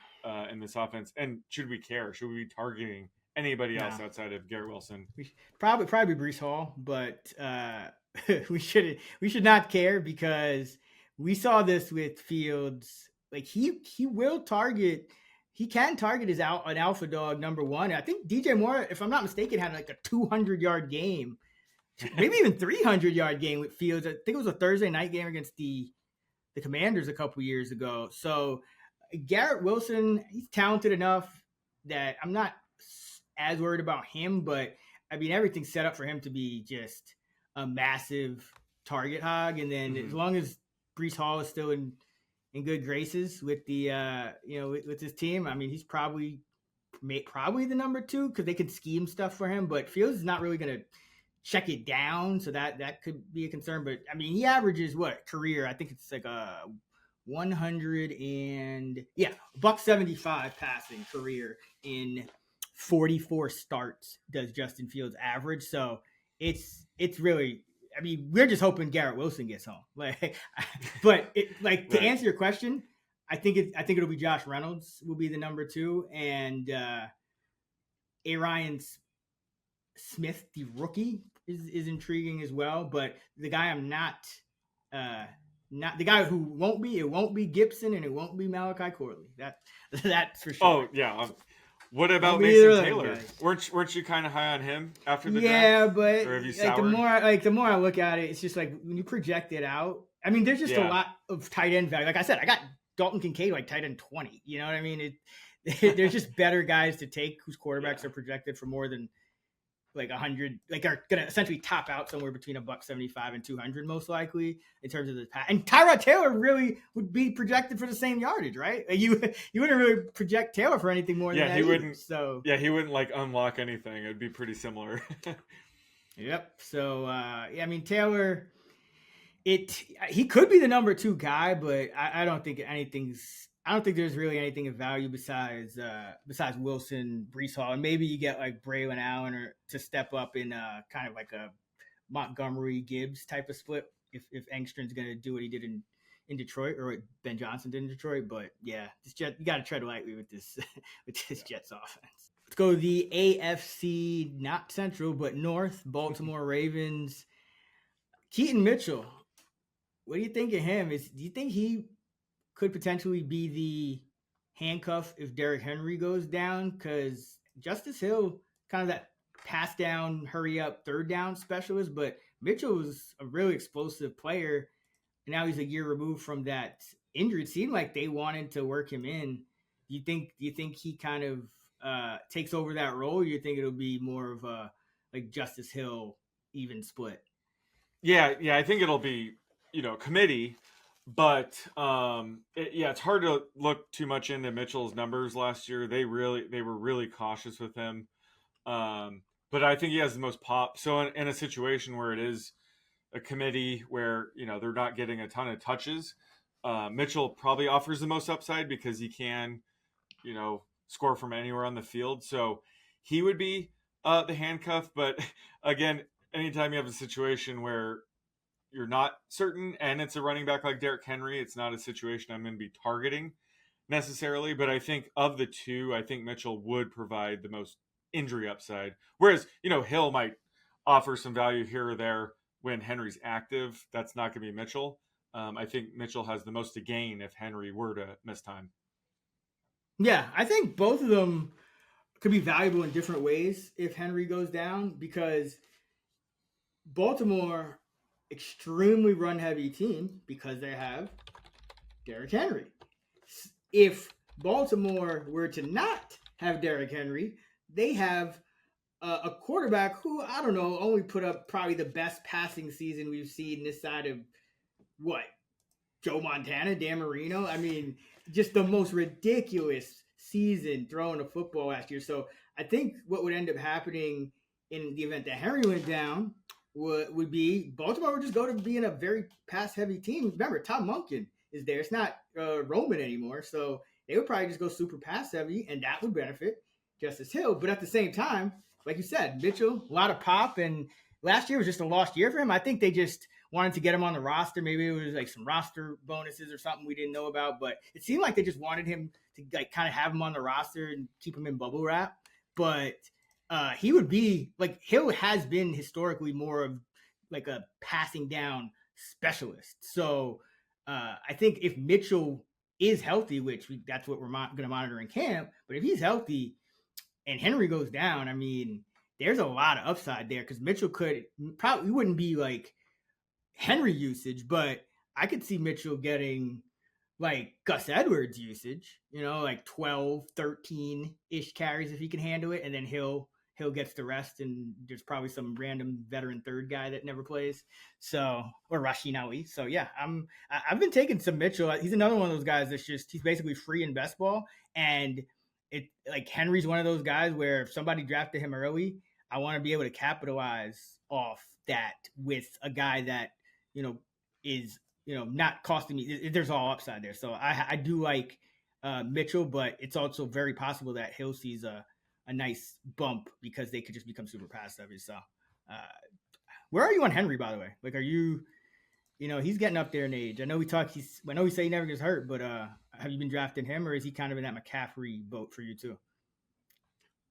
in this offense? And should we care? Should we be targeting anybody else outside of Garrett Wilson? Probably Breece Hall, but we should not care, because we saw this with Fields. Like he will target. He can target an alpha dog number 1. I think DJ Moore, if I'm not mistaken, had like a 200-yard game, maybe even 300-yard game with Fields. I think it was a Thursday night game against the Commanders a couple years ago. So Garrett Wilson, he's talented enough that I'm not as worried about him, but I mean, everything's set up for him to be just a massive target hog. And then as long as Breece Hall is still in good graces with the, with his team, I mean, he's probably the number 2 because they can scheme stuff for him, but Fields is not really going to check it down, so that could be a concern. But I mean, he averages career, I think it's like a 175 passing career in 44 starts does Justin Fields average. So it's really, I mean, we're just hoping Garrett Wilson gets home. Like, but to answer your question, I think it'll be Josh Reynolds will be the number 2, and Arian Smith, the rookie, is intriguing as well. But the guy I'm not the guy who won't be Gibson, and it won't be Malachi Corley. That's for sure. Oh yeah. What about Mason Taylor? Weren't you kind of high on him after the draft? Yeah, but or have you the more I look at it, it's just like when you project it out. I mean, there's just a lot of tight end value. Like I said, I got Dalton Kincaid like tight end 20. You know what I mean? There's just better guys to take whose quarterbacks are projected for more than like 100, like are going to essentially top out somewhere between $175 and $200 most likely in terms of the pass. And Tyrod Taylor really would be projected for the same yardage, right? Like you wouldn't really project Taylor for anything more than that. He wouldn't. So he wouldn't like unlock anything. It'd be pretty similar. Yep. So I mean Taylor, he could be the number 2 guy, but I don't think there's really anything of value besides Wilson, Breece Hall, and maybe you get like Braylon Allen to step up in kind of like a Montgomery Gibbs type of split if Engstrom's going to do what he did in Detroit or what Ben Johnson did in Detroit. But yeah, you got to tread lightly with this Jets offense. Let's go to the AFC, not Central but North. Baltimore Ravens. Keaton Mitchell. What do you think of him? Do you think he could potentially be the handcuff if Derrick Henry goes down? Because Justice Hill, kind of that pass down, hurry up, third down specialist, but Mitchell was a really explosive player. And now he's a year removed from that injury. It seemed like they wanted to work him in. Do you think he kind of takes over that role? Or do you think it'll be more of a like Justice Hill even split? Yeah, I think it'll be, committee. But it's hard to look too much into Mitchell's numbers last year. They were really cautious with him. But I think he has the most pop. So in a situation where it is a committee where they're not getting a ton of touches, Mitchell probably offers the most upside because he can, score from anywhere on the field. So he would be the handcuff. But again, anytime you have a situation where you're not certain and it's a running back like Derrick Henry, it's not a situation I'm going to be targeting necessarily. But I think of the two, I think Mitchell would provide the most injury upside. Whereas, Hill might offer some value here or there when Henry's active. That's not going to be Mitchell. I think Mitchell has the most to gain if Henry were to miss time. Yeah, I think both of them could be valuable in different ways if Henry goes down, because Baltimore, extremely run-heavy team because they have Derrick Henry. If Baltimore were to not have Derrick Henry, they have a quarterback who, I don't know, only put up probably the best passing season we've seen this side of, Joe Montana, Dan Marino? I mean, just the most ridiculous season throwing a football last year. So I think what would end up happening in the event that Henry went down would be Baltimore would just go to being a very pass-heavy team. Remember, Tom Monken is there. It's not Roman anymore. So they would probably just go super pass-heavy, and that would benefit Justice Hill. But at the same time, like you said, Mitchell, a lot of pop, and last year was just a lost year for him. I think they just wanted to get him on the roster. Maybe it was like some roster bonuses or something we didn't know about, but it seemed like they just wanted him to like kind of have him on the roster and keep him in bubble wrap. But he would be like, Hill has been historically more of like a passing down specialist. So I think if Mitchell is healthy, that's what we're going to monitor in camp, but if he's healthy and Henry goes down, I mean, there's a lot of upside there because Mitchell probably wouldn't be like Henry usage, but I could see Mitchell getting like Gus Edwards usage, like 12, 13-ish carries if he can handle it. And then Hill gets the rest, and there's probably some random veteran third guy that never plays. So, or Rasheen Ali. So yeah, I've been taking some Mitchell. He's another one of those guys he's basically free in best ball. And like Henry's one of those guys where if somebody drafted him early, I want to be able to capitalize off that with a guy that, is, not costing me. There's all upside there. So I do like Mitchell, but it's also very possible that Hill sees a nice bump because they could just become super pass heavy. So where are you on Henry, by the way? Like, are you, he's getting up there in age. I know we say he never gets hurt, but Have you been drafting him, or is he kind of in that McCaffrey boat for you too?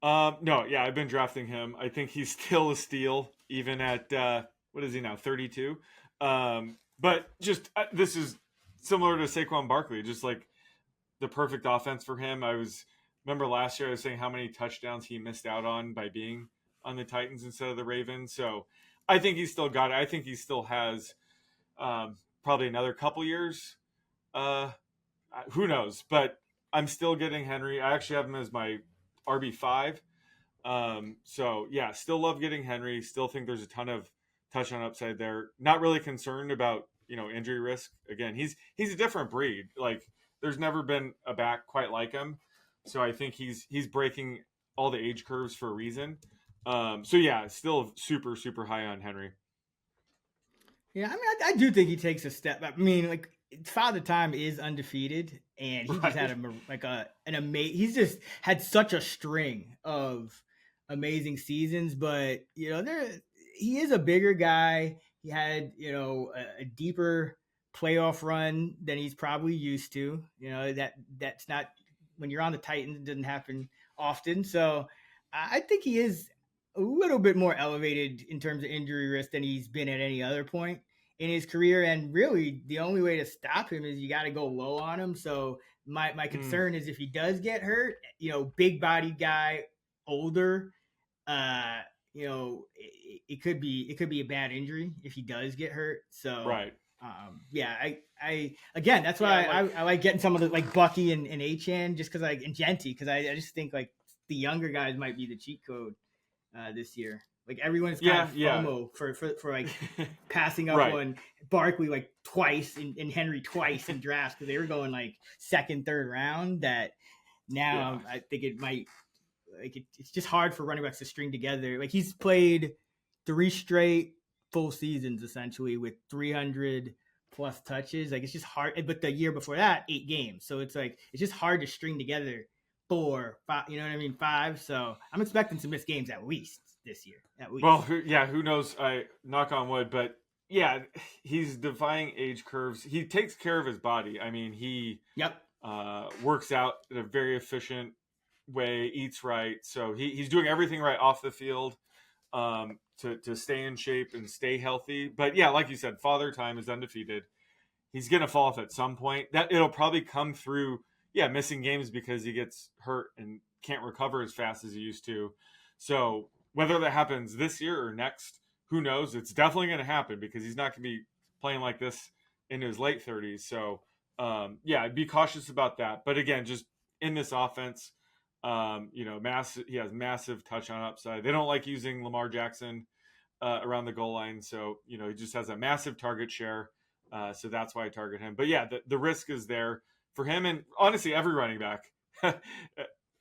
No, yeah, I've been drafting him. I think he's still a steal, even at what is he now, 32? But just this is similar to Saquon Barkley, just like the perfect offense for him. Remember last year I was saying how many touchdowns he missed out on by being on the Titans instead of the Ravens. So I think he's still got it. I think he still has probably another couple years. Who knows? But I'm still getting Henry. I actually have him as my RB5. So yeah, still love getting Henry. Still think there's a ton of touchdown upside there. Not really concerned about, injury risk. Again, he's a different breed. Like there's never been a back quite like him. So I think he's breaking all the age curves for a reason. So yeah, still super, super high on Henry. Yeah, I mean, I do think he takes a step back. I mean, like Father Time is undefeated, and he just had an amazing. He's just had such a string of amazing seasons. But he is a bigger guy. He had a deeper playoff run than he's probably used to. That's not when you're on the Titans. It doesn't happen often. So I think he is a little bit more elevated in terms of injury risk than he's been at any other point in his career. And really the only way to stop him is you got to go low on him. So my concern is if he does get hurt, big bodied guy, older, it could be a bad injury if he does get hurt. So right. I again, that's why I like getting some of the like Bucky and Achan just because and Genty, because I just think like the younger guys might be the cheat code this year. Like everyone's kind of FOMO for like passing up on Barkley like twice and Henry twice in drafts because they were going like second, third round. That now I think it might it's just hard for running backs to string together. Like he's played 3 straight full seasons essentially with 300 plus touches. Like it's just hard. But the year before that, 8 games. So it's like it's just hard to string together 4, 5. You know what I mean? 5. So I'm expecting some missed games at least this year. At least. Well, who knows? I knock on wood, but yeah, he's defying age curves. He takes care of his body. I mean, he works out in a very efficient way, eats right. So he's doing everything right off the field to stay in shape and stay healthy. But yeah, like you said, Father Time is undefeated. He's going to fall off at some point. That it'll probably come through, missing games because he gets hurt and can't recover as fast as he used to. So whether that happens this year or next, who knows? It's definitely going to happen because he's not going to be playing like this into his late 30s. So, I'd be cautious about that. But again, just in this offense, massive. He has massive touchdown upside. They don't like using Lamar Jackson around the goal line. So, he just has a massive target share. So that's why I target him. But yeah, the risk is there for him. And honestly, every running back, in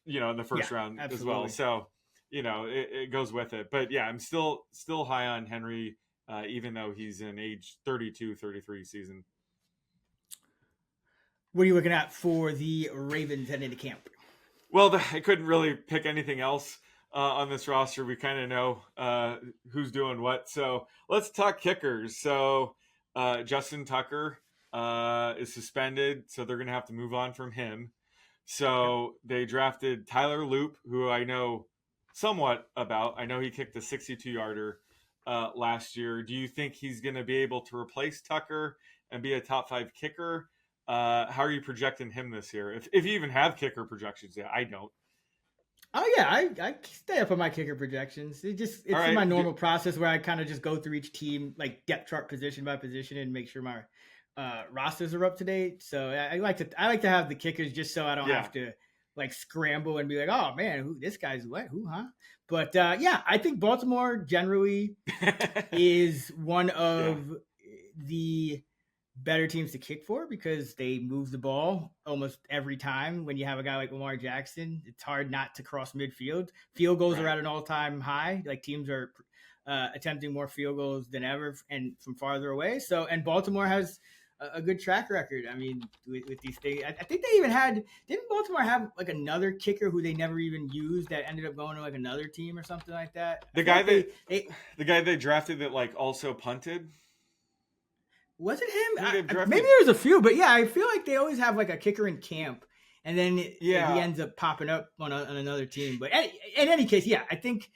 the first round absolutely. As well. So, it goes with it. But yeah, I'm still high on Henry, even though he's in age 32, 33 season. What are you looking at for the Ravens heading into camp? Well, I couldn't really pick anything else on this roster. We kind of know who's doing what. So let's talk kickers. So Justin Tucker is suspended, so they're going to have to move on from him. So they drafted Tyler Loop, who I know somewhat about. I know he kicked a 62-yarder last year. Do you think he's going to be able to replace Tucker and be a top 5 kicker? How are you projecting him this year? If you even have kicker projections, I don't. Oh yeah, I stay up on my kicker projections. It's right. My normal process where I kind of just go through each team like depth chart position by position and make sure my rosters are up to date. So I like to have the kickers just so I don't have to like scramble and be like, oh man, this guy's what? But I think Baltimore generally is one of the better teams to kick for because they move the ball almost every time. When you have a guy like Lamar Jackson, it's hard not to cross midfield. Field goals are at an all-time high. Like teams are attempting more field goals than ever and from farther away. So, and Baltimore has a good track record. I mean, with these things, I think they even didn't Baltimore have like another kicker who they never even used that ended up going to like another team or something like that? The guy they drafted that like also punted. Was it him? Maybe there was a few, but yeah, I feel like they always have like a kicker in camp, and then he ends up popping up on another team. But in any case, yeah, I think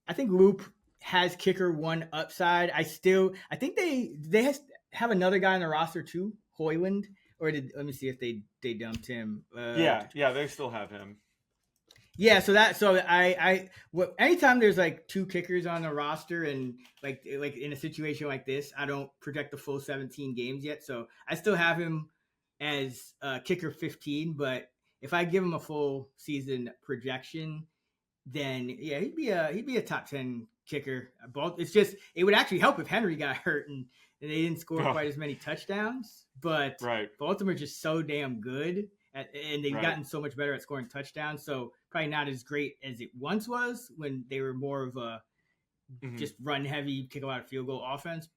Loop has kicker one upside. I think they have another guy on the roster too, Hoyland. Or let me see if they dumped him. Yeah, they still have him. Yeah, anytime there's like two kickers on the roster and like in a situation like this, I don't project the full 17 games yet. So I still have him as kicker 15, but if I give him a full season projection, then yeah, he'd be a top 10 kicker. It's just it would actually help if Henry got hurt and they didn't score quite as many touchdowns. But Baltimore's just so damn good. And they've gotten so much better at scoring touchdowns. So probably not as great as it once was when they were more of a just run heavy, kick a lot of field goal offense.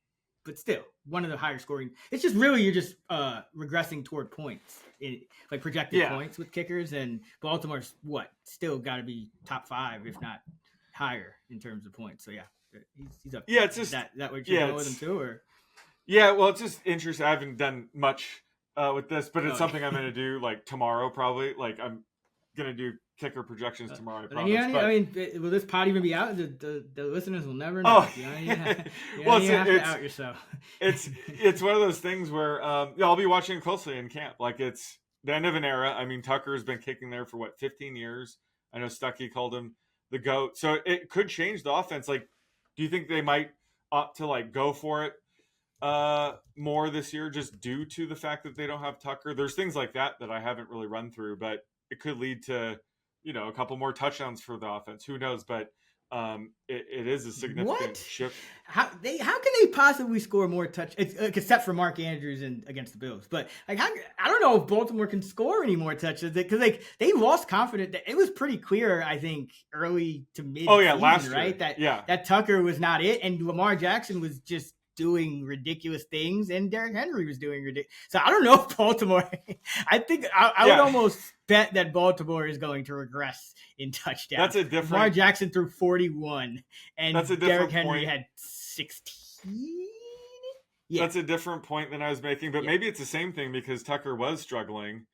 But still, one of the higher scoring. It's just really you're just regressing toward points, like projected points with kickers. And Baltimore's still got to be top 5, if not higher in terms of points. So yeah, he's up. Yeah, it's just that what you're going with him too, or well, it's just interesting. I haven't done much with this, but it's something I'm going to do like tomorrow probably. Like I'm going to do kicker projections tomorrow. I promise. I mean, will this pod even be out? The listeners will never know. You have to out yourself. It's one of those things where I'll be watching closely in camp. Like it's the end of an era. I mean, Tucker's been kicking there for 15 years. I know Stuckey called him the GOAT. So it could change the offense. Like, do you think they might opt to like go for it more this year just due to the fact that they don't have Tucker? There's things like that I haven't really run through, but it could lead to a couple more touchdowns for the offense. Who knows? But it is a significant shift. How can they possibly score more except for Mark Andrews against the Bills? But like, I don't know if Baltimore can score any more touches because like they lost confidence. It was pretty clear, I think, early to mid. Oh yeah, last year, right? That Tucker was not it, and Lamar Jackson was just doing ridiculous things, and Derrick Henry was doing ridiculous. So I don't know if Baltimore. I think I would almost bet that Baltimore is going to regress in touchdowns. That's a different. Lamar Jackson threw 41, and Derrick Henry had 16. Yeah. That's a different point than I was making, but maybe it's the same thing because Tucker was struggling.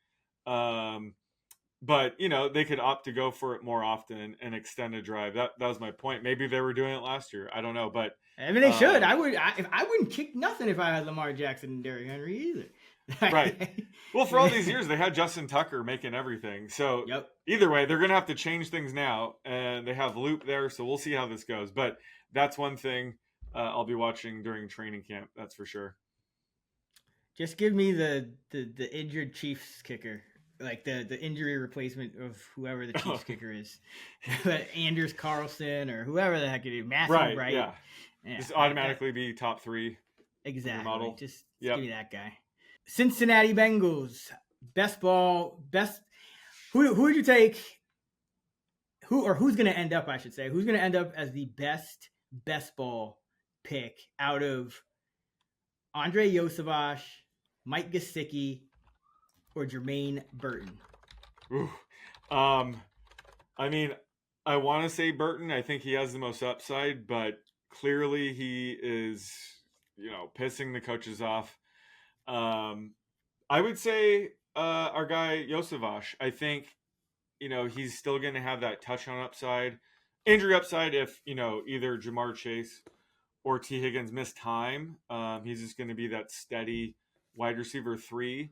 But they could opt to go for it more often and extend a drive. That was my point. Maybe they were doing it last year. I don't know, but I mean they should. I wouldn't kick nothing if I had Lamar Jackson and Derrick Henry either. Right. Well, for all these years they had Justin Tucker making everything. So either way, they're gonna have to change things now, and they have Loop there. So we'll see how this goes. But that's one thing I'll be watching during training camp. That's for sure. Just give me the injured Chiefs kicker. Like the injury replacement of whoever the Chiefs kicker is, Anders Carlson or whoever the heck it is, Matthew Wright. Yeah. Just automatically be top 3. Exactly. Model. Just give me that guy. Cincinnati Bengals best. Who would you take? Who's going to end up? I should say who's going to end up as the best ball pick out of Andre Yosavash, Mike Gesicki, or Jermaine Burton? Ooh. I mean, I want to say Burton. I think he has the most upside, but clearly he is, pissing the coaches off. I would say our guy Yosavash. I think, he's still going to have that touchdown upside, injury upside if, either Jamar Chase or T. Higgins miss time. He's just going to be that steady wide receiver 3.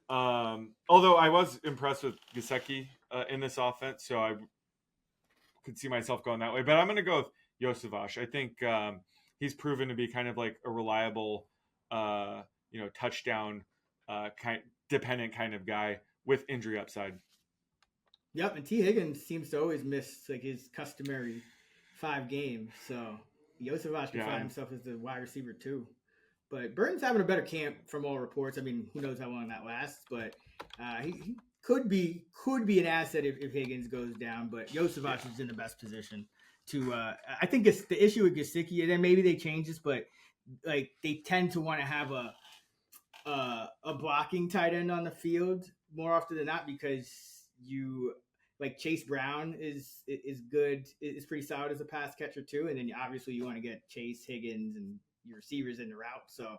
Although I was impressed with Gesicki in this offense, so I could see myself going that way. But I'm going to go with Yosavash. I think he's proven to be kind of like a reliable, touchdown dependent kind of guy with injury upside. Yep, and T. Higgins seems to always miss like his customary 5 games. So Yosavash can find himself as the wide receiver too. But Burton's having a better camp from all reports. I mean, who knows how long that lasts? But he could be an asset if Higgins goes down. But Yosavash is in the best position to. I think it's the issue with Gesicki, and then maybe they change this, but like they tend to want to have a blocking tight end on the field more often than not because like Chase Brown is good, is pretty solid as a pass catcher too, and then obviously you want to get Chase, Higgins, and your receivers in the route. So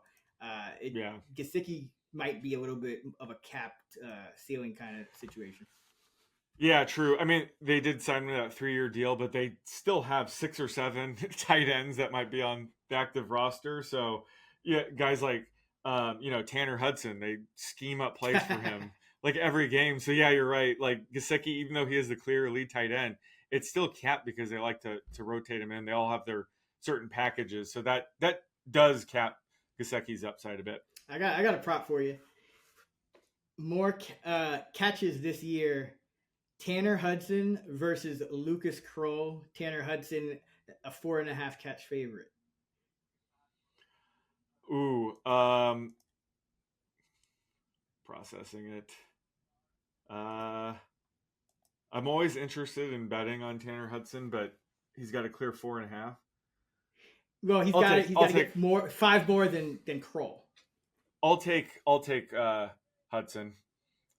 Yeah. Gesicki might be a little bit of a capped ceiling kind of situation. Yeah, true. I mean, they did sign him to that 3-year deal, but they still have 6 or 7 tight ends that might be on the active roster. So, yeah, guys like, Tanner Hudson, they scheme up plays for him like every game. So, yeah, you're right. Like Gesicki, even though he is the clear lead tight end, it's still capped because they like to rotate him in. They all have their certain packages. So that does cap Gesicki's upside a bit. I got a prop for you. More catches this year. Tanner Hudson versus Lucas Kroll. Tanner Hudson, a 4.5 catch favorite. Ooh, processing it. I'm always interested in betting on Tanner Hudson, but he's got a clear 4.5. Well, he's got to get 5 more than Kroll. I'll take Hudson.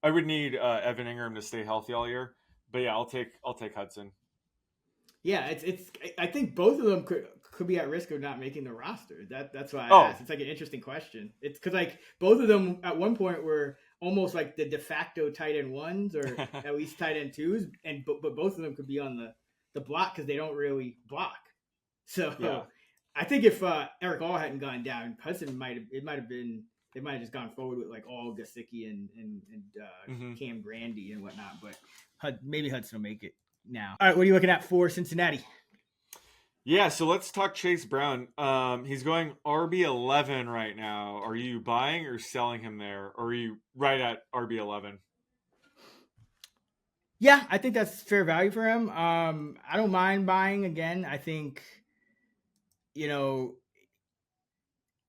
I would need Evan Ingram to stay healthy all year, but yeah, I'll take Hudson. Yeah, it's. I think both of them could be at risk of not making the roster. That's why I asked. It's like an interesting question. It's because like both of them at one point were almost like the de facto tight end ones or at least tight end twos, but both of them could be on the block because they don't really block. So yeah. I think if Eric All hadn't gone down, Hudson might have just gone forward with like all Gesicki and Cam Brandy and whatnot, but maybe Hudson will make it now. All right, what are you looking at for Cincinnati? Yeah, so let's talk Chase Brown. He's going RB11 right now. Are you buying or selling him there? Or are you right at RB11? Yeah, I think that's fair value for him. I don't mind buying again. I think,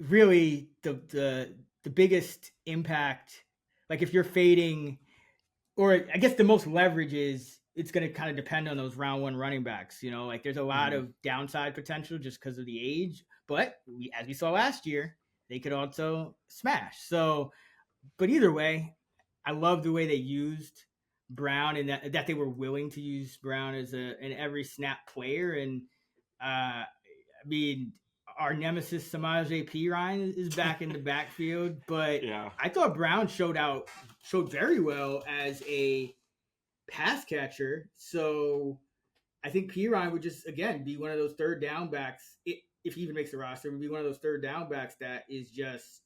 really the biggest impact, like if you're fading, or I guess the most leverage is it's going to kind of depend on those round 1 running backs. Like there's a lot of downside potential just because of the age, but as we saw last year, they could also smash. So, but either way, I love the way they used Brown and that they were willing to use Brown as an every snap player. And I mean, our nemesis Samaje Perine is back in the backfield, but yeah. I thought Brown showed very well as a pass catcher. So I think Perine would just, again, be one of those third down backs. If he even makes the roster, would be one of those third down backs that is just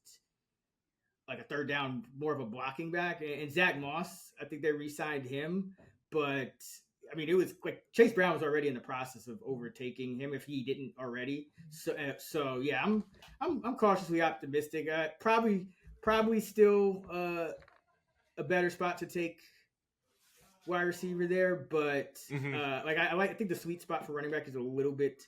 like a third down, more of a blocking back. And Zach Moss, I think they re-signed him, but I mean, it was like Chase Brown was already in the process of overtaking him if he didn't already. So yeah, I'm cautiously optimistic. Probably still a better spot to take wide receiver there, but I think the sweet spot for running back is a little bit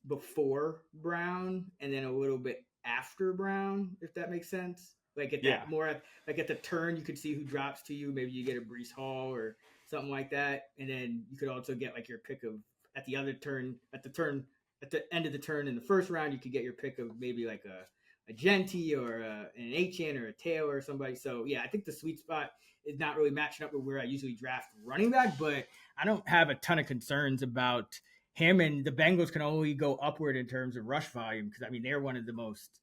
before Brown and then a little bit after Brown, if that makes sense. Like at that more like at the turn, you could see who drops to you. Maybe you get a Breece Hall or something like that, and then you could also get like your pick of at the end of the turn in the first round. You could get your pick of maybe like a Genty or an Achane or a Taylor or somebody. So yeah, I think the sweet spot is not really matching up with where I usually draft running back, but I don't have a ton of concerns about him. And the Bengals can only go upward in terms of rush volume because I mean they're one of the most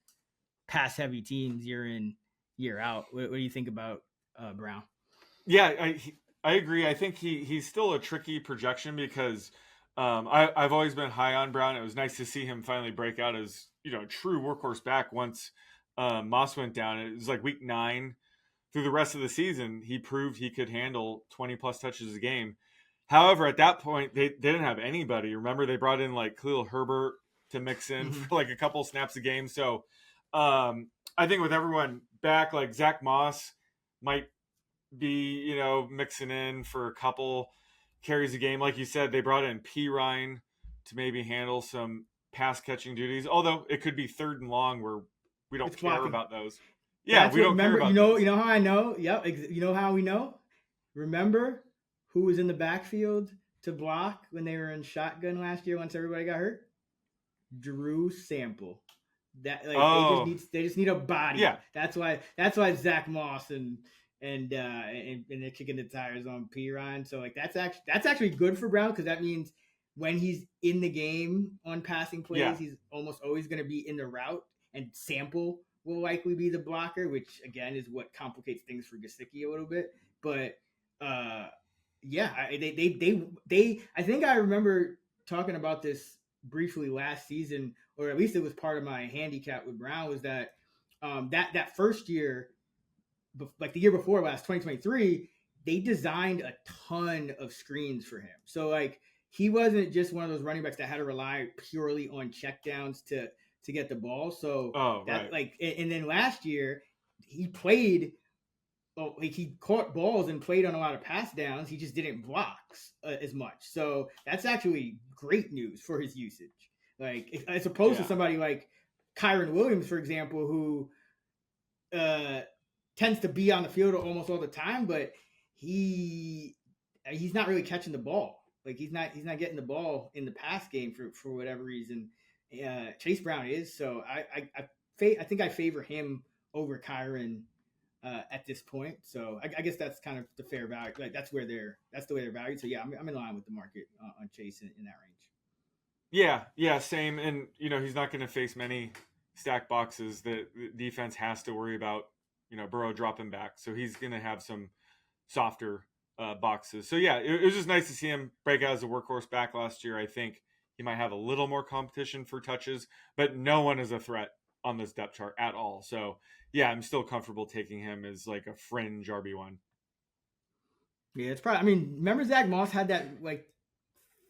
pass heavy teams year in year out. What do you think about Brown? Yeah, I agree. I think he's still a tricky projection because I've always been high on Brown. It was nice to see him finally break out as true workhorse back once Moss went down. It was like week 9 through the rest of the season. He proved he could handle 20 plus touches a game. However, at that point they didn't have anybody. Remember, they brought in like Khalil Herbert to mix in for like a couple snaps a game. So I think with everyone back, like Zach Moss might be, mixing in for a couple carries a game. Like you said, they brought in Perine to maybe handle some pass catching duties. Although it could be 3rd and long where we don't care about those. Yeah, we don't care about those. You know how I know? Yep. You know how we know? Remember who was in the backfield to block when they were in shotgun last year once everybody got hurt? Drew Sample. That they just need a body. Yeah. That's why Zach Moss and they're kicking the tires on Perine. So like that's actually good for Brown because that means when he's in the game on passing plays, he's almost always going to be in the route, and Sample will likely be the blocker, which again is what complicates things for Gesicki a little bit. But yeah, I think I remember talking about this briefly last season, or at least it was part of my handicap with Brown, was that that first year, like the year before last, 2023, they designed a ton of screens for him. So like he wasn't just one of those running backs that had to rely purely on checkdowns to get the ball. So and then last year he played. Oh, like he caught balls and played on a lot of pass downs. He just didn't block as much. So that's actually great news for his usage. Like as opposed to somebody like Kyron Williams, for example, who tends to be on the field almost all the time, but he's not really catching the ball. Like he's not getting the ball in the pass game for whatever reason. Chase Brown is. So I think I favor him over Kyron at this point. So I guess that's kind of the fair value. Like that's the way they're valued. So yeah, I'm in line with the market on Chase in that range. Yeah, same. And he's not going to face many stack boxes that the defense has to worry about. Burrow dropping back, so he's going to have some softer boxes. So yeah, it was just nice to see him break out as a workhorse back last year. I think he might have a little more competition for touches, but no one is a threat on this depth chart at all. So yeah, I'm still comfortable taking him as like a fringe RB1. Yeah, it's probably. I mean, remember Zach Moss had that like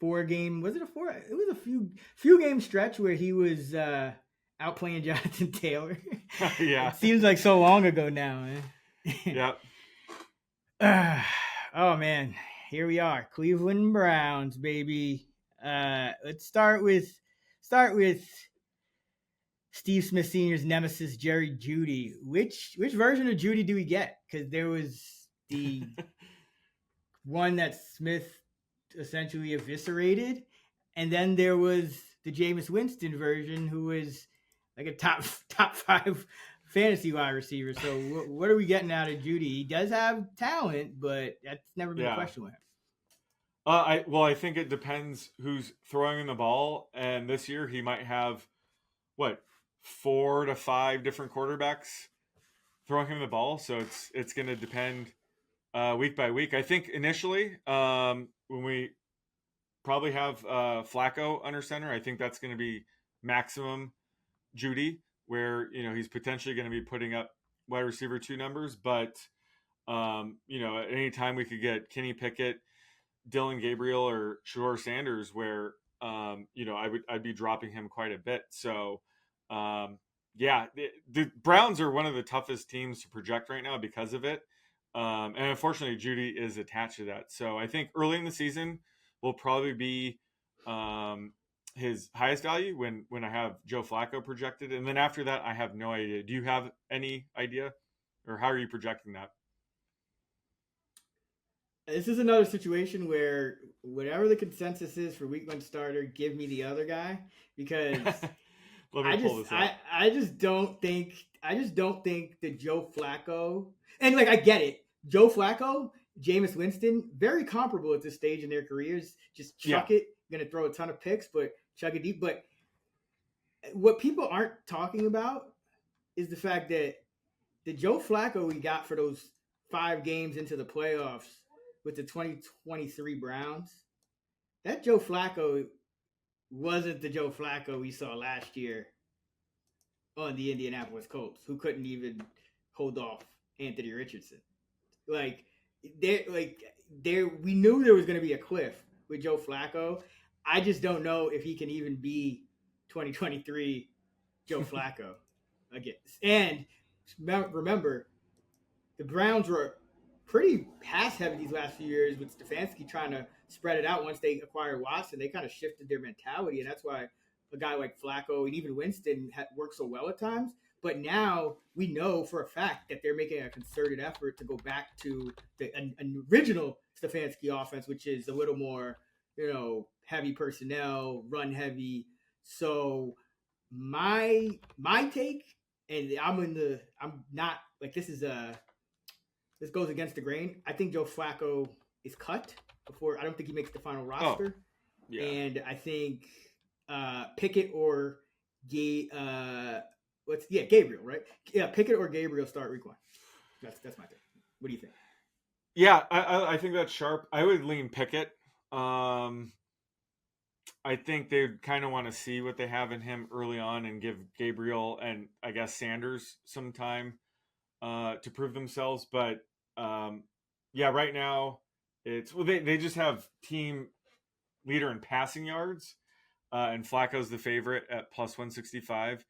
4-game? Was it a 4? It was a few game stretch where he was outplaying Jonathan Taylor. Yeah, it seems like so long ago now, man. Yep. Oh man, here we are, Cleveland Browns, baby. Let's start with Steve Smith Sr.'s nemesis, Jerry Jeudy. Which version of Jeudy do we get? Because there was the one that Smith essentially eviscerated, and then there was the Jameis Winston version, who was like a top 5 fantasy wide receiver. So what are we getting out of Jeudy? He does have talent, but that's never been a question with him. I think it depends who's throwing him the ball, and this year he might have 4 to 5 different quarterbacks throwing him the ball. So it's going to depend week by week. I think initially when we probably have Flacco under center, I think that's going to be maximum Jeudy, where he's potentially going to be putting up wide receiver 2 numbers. But at any time we could get Kenny Pickett, Dylan Gabriel, or Shedeur Sanders, where I'd be dropping him quite a bit. So the Browns are one of the toughest teams to project right now because of it. And unfortunately, Jeudy is attached to that. So I think early in the season will probably be his highest value when I have Joe Flacco projected. And then after that, I have no idea. Do you have any idea? Or how are you projecting that? This is another situation where whatever the consensus is for week 1 starter, give me the other guy, because I just don't think that Joe Flacco, and like I get it, Joe Flacco, Jameis Winston, very comparable at this stage in their careers. Just chuck it, gonna throw a ton of picks, but chuck it deep. But what people aren't talking about is the fact that the Joe Flacco we got for those 5 games into the playoffs with the 2023 Browns, that Joe Flacco wasn't the Joe Flacco we saw last year on the Indianapolis Colts, who couldn't even hold off Anthony Richardson. We knew there was going to be a cliff with Joe Flacco. I just don't know if he can even be 2023 Joe Flacco again. And remember, the Browns were pretty pass heavy these last few years, with Stefanski trying to spread it out. Once they acquired Watson, they kind of shifted their mentality, and that's why a guy like Flacco and even Winston worked so well at times. But now we know for a fact that they're making a concerted effort to go back to an original Stefanski offense, which is a little more, heavy personnel, run heavy. So my take, and I'm not like this goes against the grain. I think Joe Flacco is cut before. I don't think he makes the final roster. Yeah. And I think Pickett or Gabriel, right? Yeah, Pickett or Gabriel start week 1. That's my thing. What do you think? Yeah, I think that's sharp. I would lean Pickett. I think they kind of want to see what they have in him early on and give Gabriel and I guess Sanders some time to prove themselves. But yeah, right now they just have team leader in passing yards, and Flacco's the favorite at plus 165.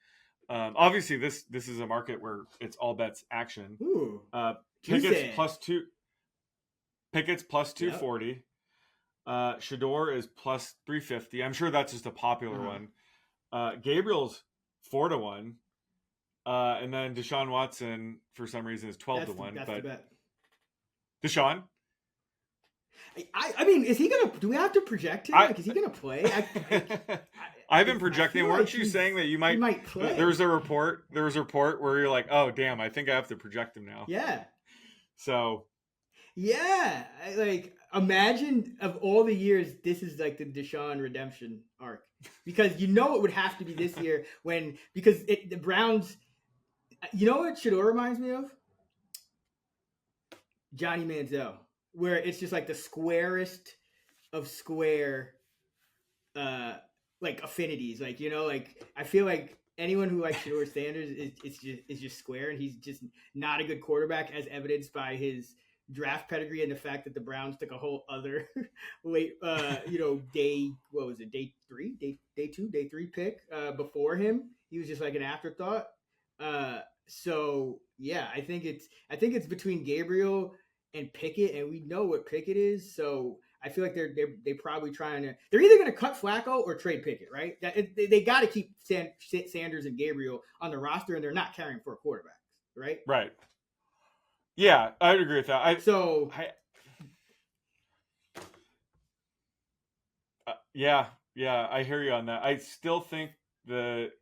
Obviously, this is a market where it's all bets action. Ooh, Pickett's plus 240. Yep. Shador is plus 350. I'm sure that's just a popular one. Gabriel's 4-1. And then Deshaun Watson, for some reason, is 12-1. That's but the bet. Deshaun? I mean, is he going to... Do we have to project him? Is he going to play? I've been projecting. Weren't you saying that you might play? There was a report where you're like, oh, damn, I think I have to project him now. Yeah. So... Yeah, imagine of all the years, this is like the Deshaun redemption arc, because it would have to be this year because the Browns. You know what Shador reminds me of? Johnny Manziel, where it's just like the squarest of square, like affinities. Like I feel like anyone who likes Shador Sanders is just square, and he's just not a good quarterback, as evidenced by his draft pedigree and the fact that the Browns took a whole other late, day 3 pick before him. He was just like an afterthought. So yeah, I think it's between Gabriel and Pickett, and we know what Pickett is. So I feel like they're probably they're either going to cut Flacco or trade Pickett, right? They got to keep Sanders and Gabriel on the roster, and they're not carrying 4 quarterbacks, right? Right. Yeah, I'd agree with that. I hear you on that. I still think the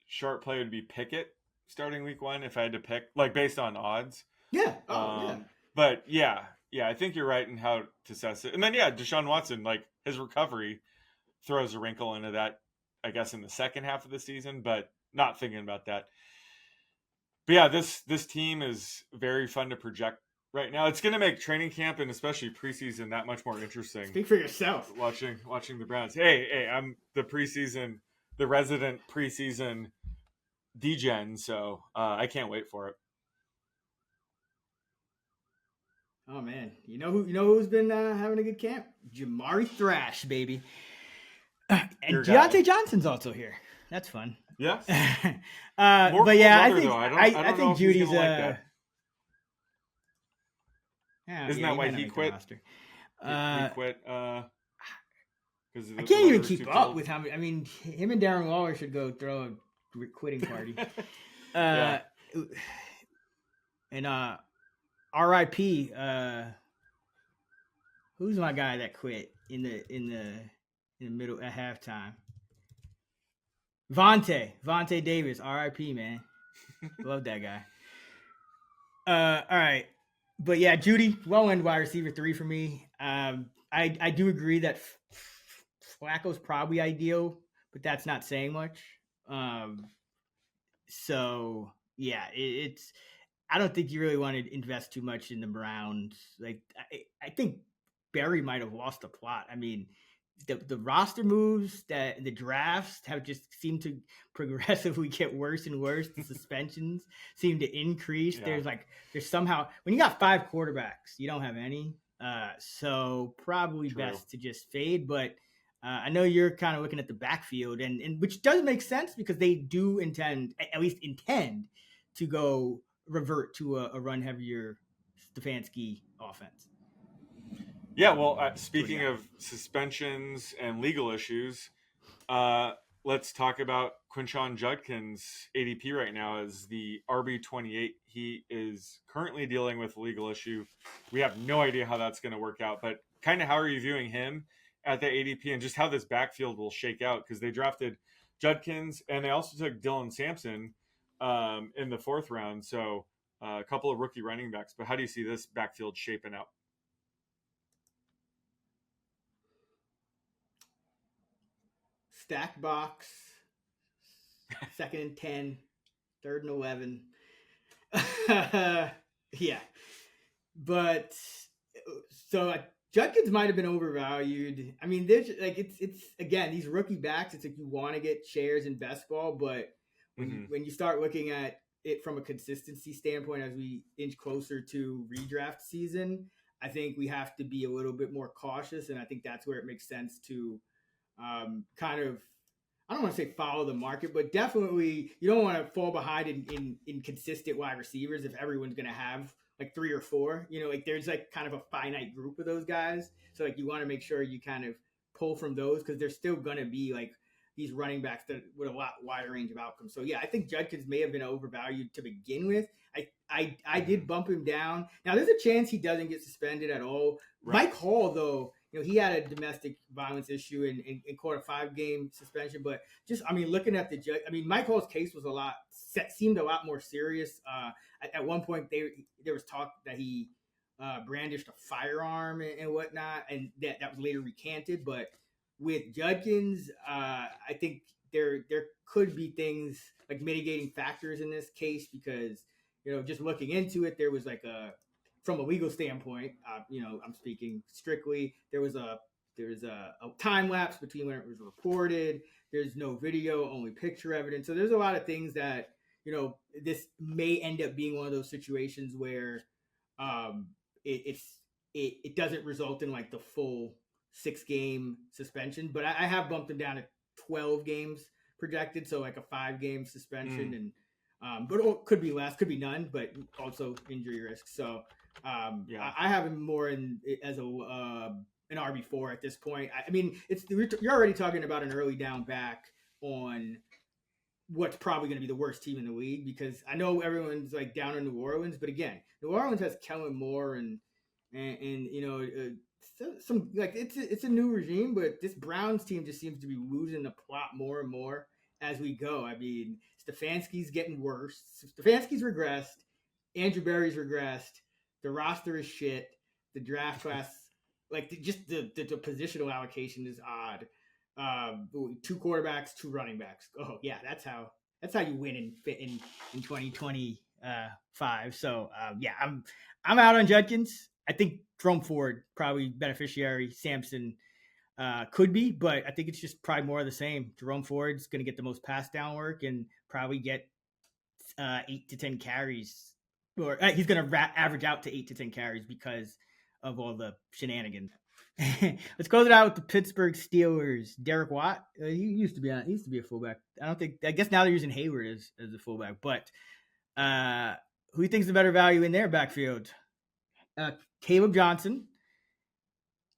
sharp play would be Pickett starting week 1 if I had to pick, like based on odds. Yeah. Yeah. But yeah, I think you're right in how to assess it. And then Deshaun Watson, like his recovery throws a wrinkle into that, I guess, in the second half of the season, but not thinking about that. But yeah, this team is very fun to project right now. It's going to make training camp and especially preseason that much more interesting. Speak for yourself. Watching the Browns. Hey, I'm the resident preseason degen, so I can't wait for it. Oh man, you know who's been having a good camp? Jamari Thrash, baby. And Deontay Johnson's also here. That's fun. Yes. But yeah, I think Judy's like Isn't that why he quit? He quit. I can't even keep up with how many. I mean, him and Darren Waller should go throw a quitting party. And R.I.P. Who's my guy that quit in the middle at halftime? Vontae Davis, R.I.P. man. Love that guy. All right, but yeah, Judy, well-end wide receiver 3 for me. I do agree that Flacco's probably ideal, but that's not saying much. So yeah, it's. I don't think you really want to invest too much in the Browns. Like I think Barry might have lost the plot. I mean, the roster moves, that the drafts have just seemed to progressively get worse and worse. The suspensions seem to increase. Yeah. There's somehow, when you got 5 quarterbacks, you don't have any. So probably True. Best to just fade. But I know you're kind of looking at the backfield, and which does make sense because they do intend to go revert to a run heavier Stefanski offense. Yeah, well, speaking of suspensions and legal issues, let's talk about Quinshon Judkins' ADP right now as the RB28. He is currently dealing with a legal issue. We have no idea how that's going to work out, but kind of how are you viewing him at the ADP and just how this backfield will shake out? Because they drafted Judkins and they also took Dylan Sampson in the 4th round. So a couple of rookie running backs. But how do you see this backfield shaping out? stack box, 2nd and 10, 3rd and 11. Yeah. But so Judkins might have been overvalued. I mean, there's like it's again these rookie backs. It's like you want to get shares in best ball, but when you start looking at it from a consistency standpoint, as we inch closer to redraft season, I think we have to be a little bit more cautious, and I think that's where it makes sense to kind of. I don't want to say follow the market, but definitely you don't want to fall behind in consistent wide receivers if everyone's going to have like 3 or 4. Like there's like kind of a finite group of those guys. So like you want to make sure you kind of pull from those because there's still going to be like these running backs that with a lot wider range of outcomes. So yeah, I think Judkins may have been overvalued to begin with. I did bump him down. Now there's a chance he doesn't get suspended at all. Right. Mike Hall though, he had a domestic violence issue and caught a 5-game suspension. But just, looking at the judge, Mike Hall's case was seemed a lot more serious. At one point, there was talk that he brandished a firearm and whatnot, and that was later recanted. But with Judkins, I think there could be things like mitigating factors in this case because, just looking into it, there was like from a legal standpoint, I'm speaking strictly. There's a time lapse between when it was reported. There's no video, only picture evidence. So there's a lot of things that this may end up being one of those situations where it doesn't result in like the full 6-game suspension. But I have bumped him down to 12 games projected, so like a 5-game suspension and. But it could be less, could be none, but also injury risk. So I have him more as an RB4 at this point. You're already talking about an early down back on what's probably going to be the worst team in the league because I know everyone's like down in New Orleans, but again, New Orleans has Kellen Moore and some like it's a new regime, but this Browns team just seems to be losing the plot more and more as we go. Stefanski's getting worse. Stefanski's regressed. Andrew Berry's regressed. The roster is shit. The draft class, like just the positional allocation is odd. 2 quarterbacks, 2 running backs. Oh yeah, that's how you win in 2025. So yeah, I'm out on Judkins. I think Jerome Ford probably beneficiary. Sampson could be, but I think it's just probably more of the same. Jerome Ford's going to get the most pass down work and probably get 8 to 10 carries, or he's going to average out to 8 to 10 carries because of all the shenanigans. Let's close it out with the Pittsburgh Steelers. Derek Watt, he used to be a fullback. I guess now they're using Hayward as a fullback, but who do you think is the better value in their backfield? Caleb Johnson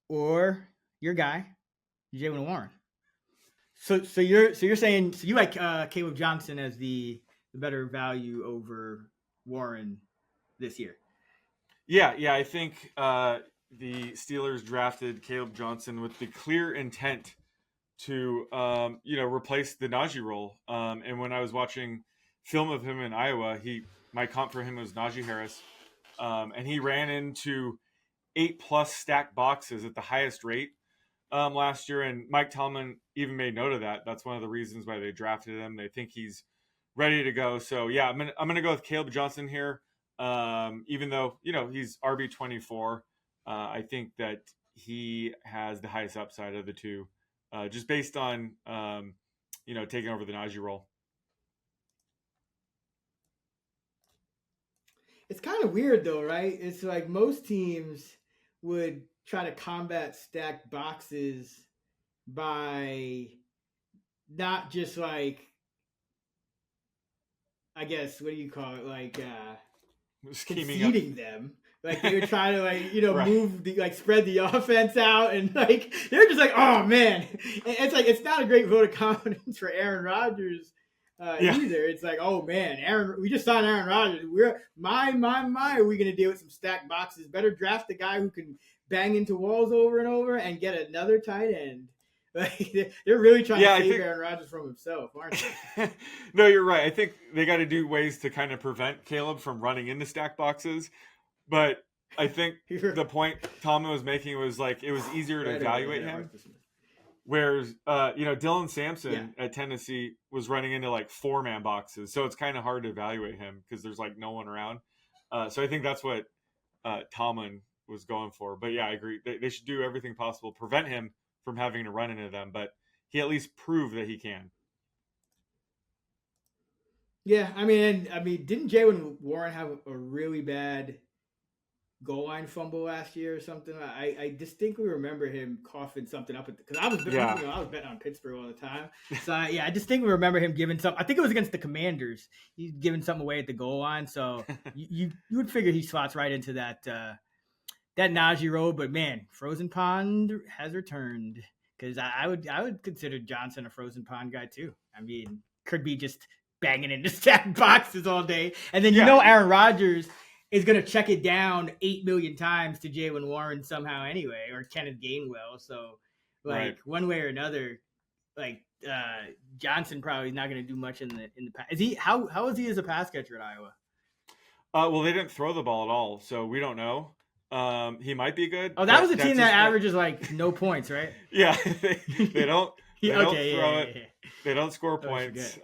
or your guy, Jaylen Warren? So you're saying you like Caleb Johnson as the better value over Warren this year? Yeah. I think the Steelers drafted Caleb Johnson with the clear intent to replace the Najee role. And when I was watching film of him in Iowa, my comp for him was Najee Harris, and he ran into 8+ stack boxes at the highest rate last year, and Mike Tomlin even made note of that. That's one of the reasons why they drafted him. They think he's ready to go. So yeah, I'm gonna go with Caleb Johnson here. Even though he's RB24, I think that he has the highest upside of the two, just based on taking over the Najee role. It's kind of weird though, right? It's like most teams would try to combat stacked boxes by not just like, I guess, what do you call it? Like conceding them. Like they would try to right. Move spread the offense out, and like they're just like, oh man. It's like it's not a great vote of confidence for Aaron Rodgers either. It's like, oh man, we just signed Aaron Rodgers. We're my, are we gonna deal with some stacked boxes? Better draft the guy who can bang into walls over and over and get another tight end. Like they're really trying to save Aaron Rodgers from himself, aren't they? No, you're right. I think they got to do ways to kind of prevent Caleb from running into stack boxes. But I think the point Tomlin was making was like it was easier to evaluate him. Whereas, Dylan Sampson at Tennessee was running into like 4-man boxes. So it's kind of hard to evaluate him because there's like no one around. So I think that's what Tomlin was going for. But yeah, I agree. They should do everything possible, prevent him from having to run into them. But he at least proved that he can. Yeah, I mean, didn't Jaylen Warren have a really bad goal line fumble last year or something? I distinctly remember him coughing something up because I was betting on Pittsburgh all the time. So I distinctly remember him giving some. I think it was against the Commanders. He's giving something away at the goal line. So you would figure he slots right into that Najee role. But man, Frozen Pond has returned because I would consider Johnson a Frozen Pond guy too. I mean, could be just banging into stacked boxes all day, and then Aaron Rodgers is going to check it down 8 million times to Jaylen Warren somehow anyway, or Kenneth Gainwell. So, one way or another, Johnson probably is not going to do much in the pass. Is he? How is he as a pass catcher at Iowa? Well, they didn't throw the ball at all, so we don't know. He might be good. Oh, that was a team that averages no points, right? Yeah, they don't. They don't throw it. Yeah. They don't score points.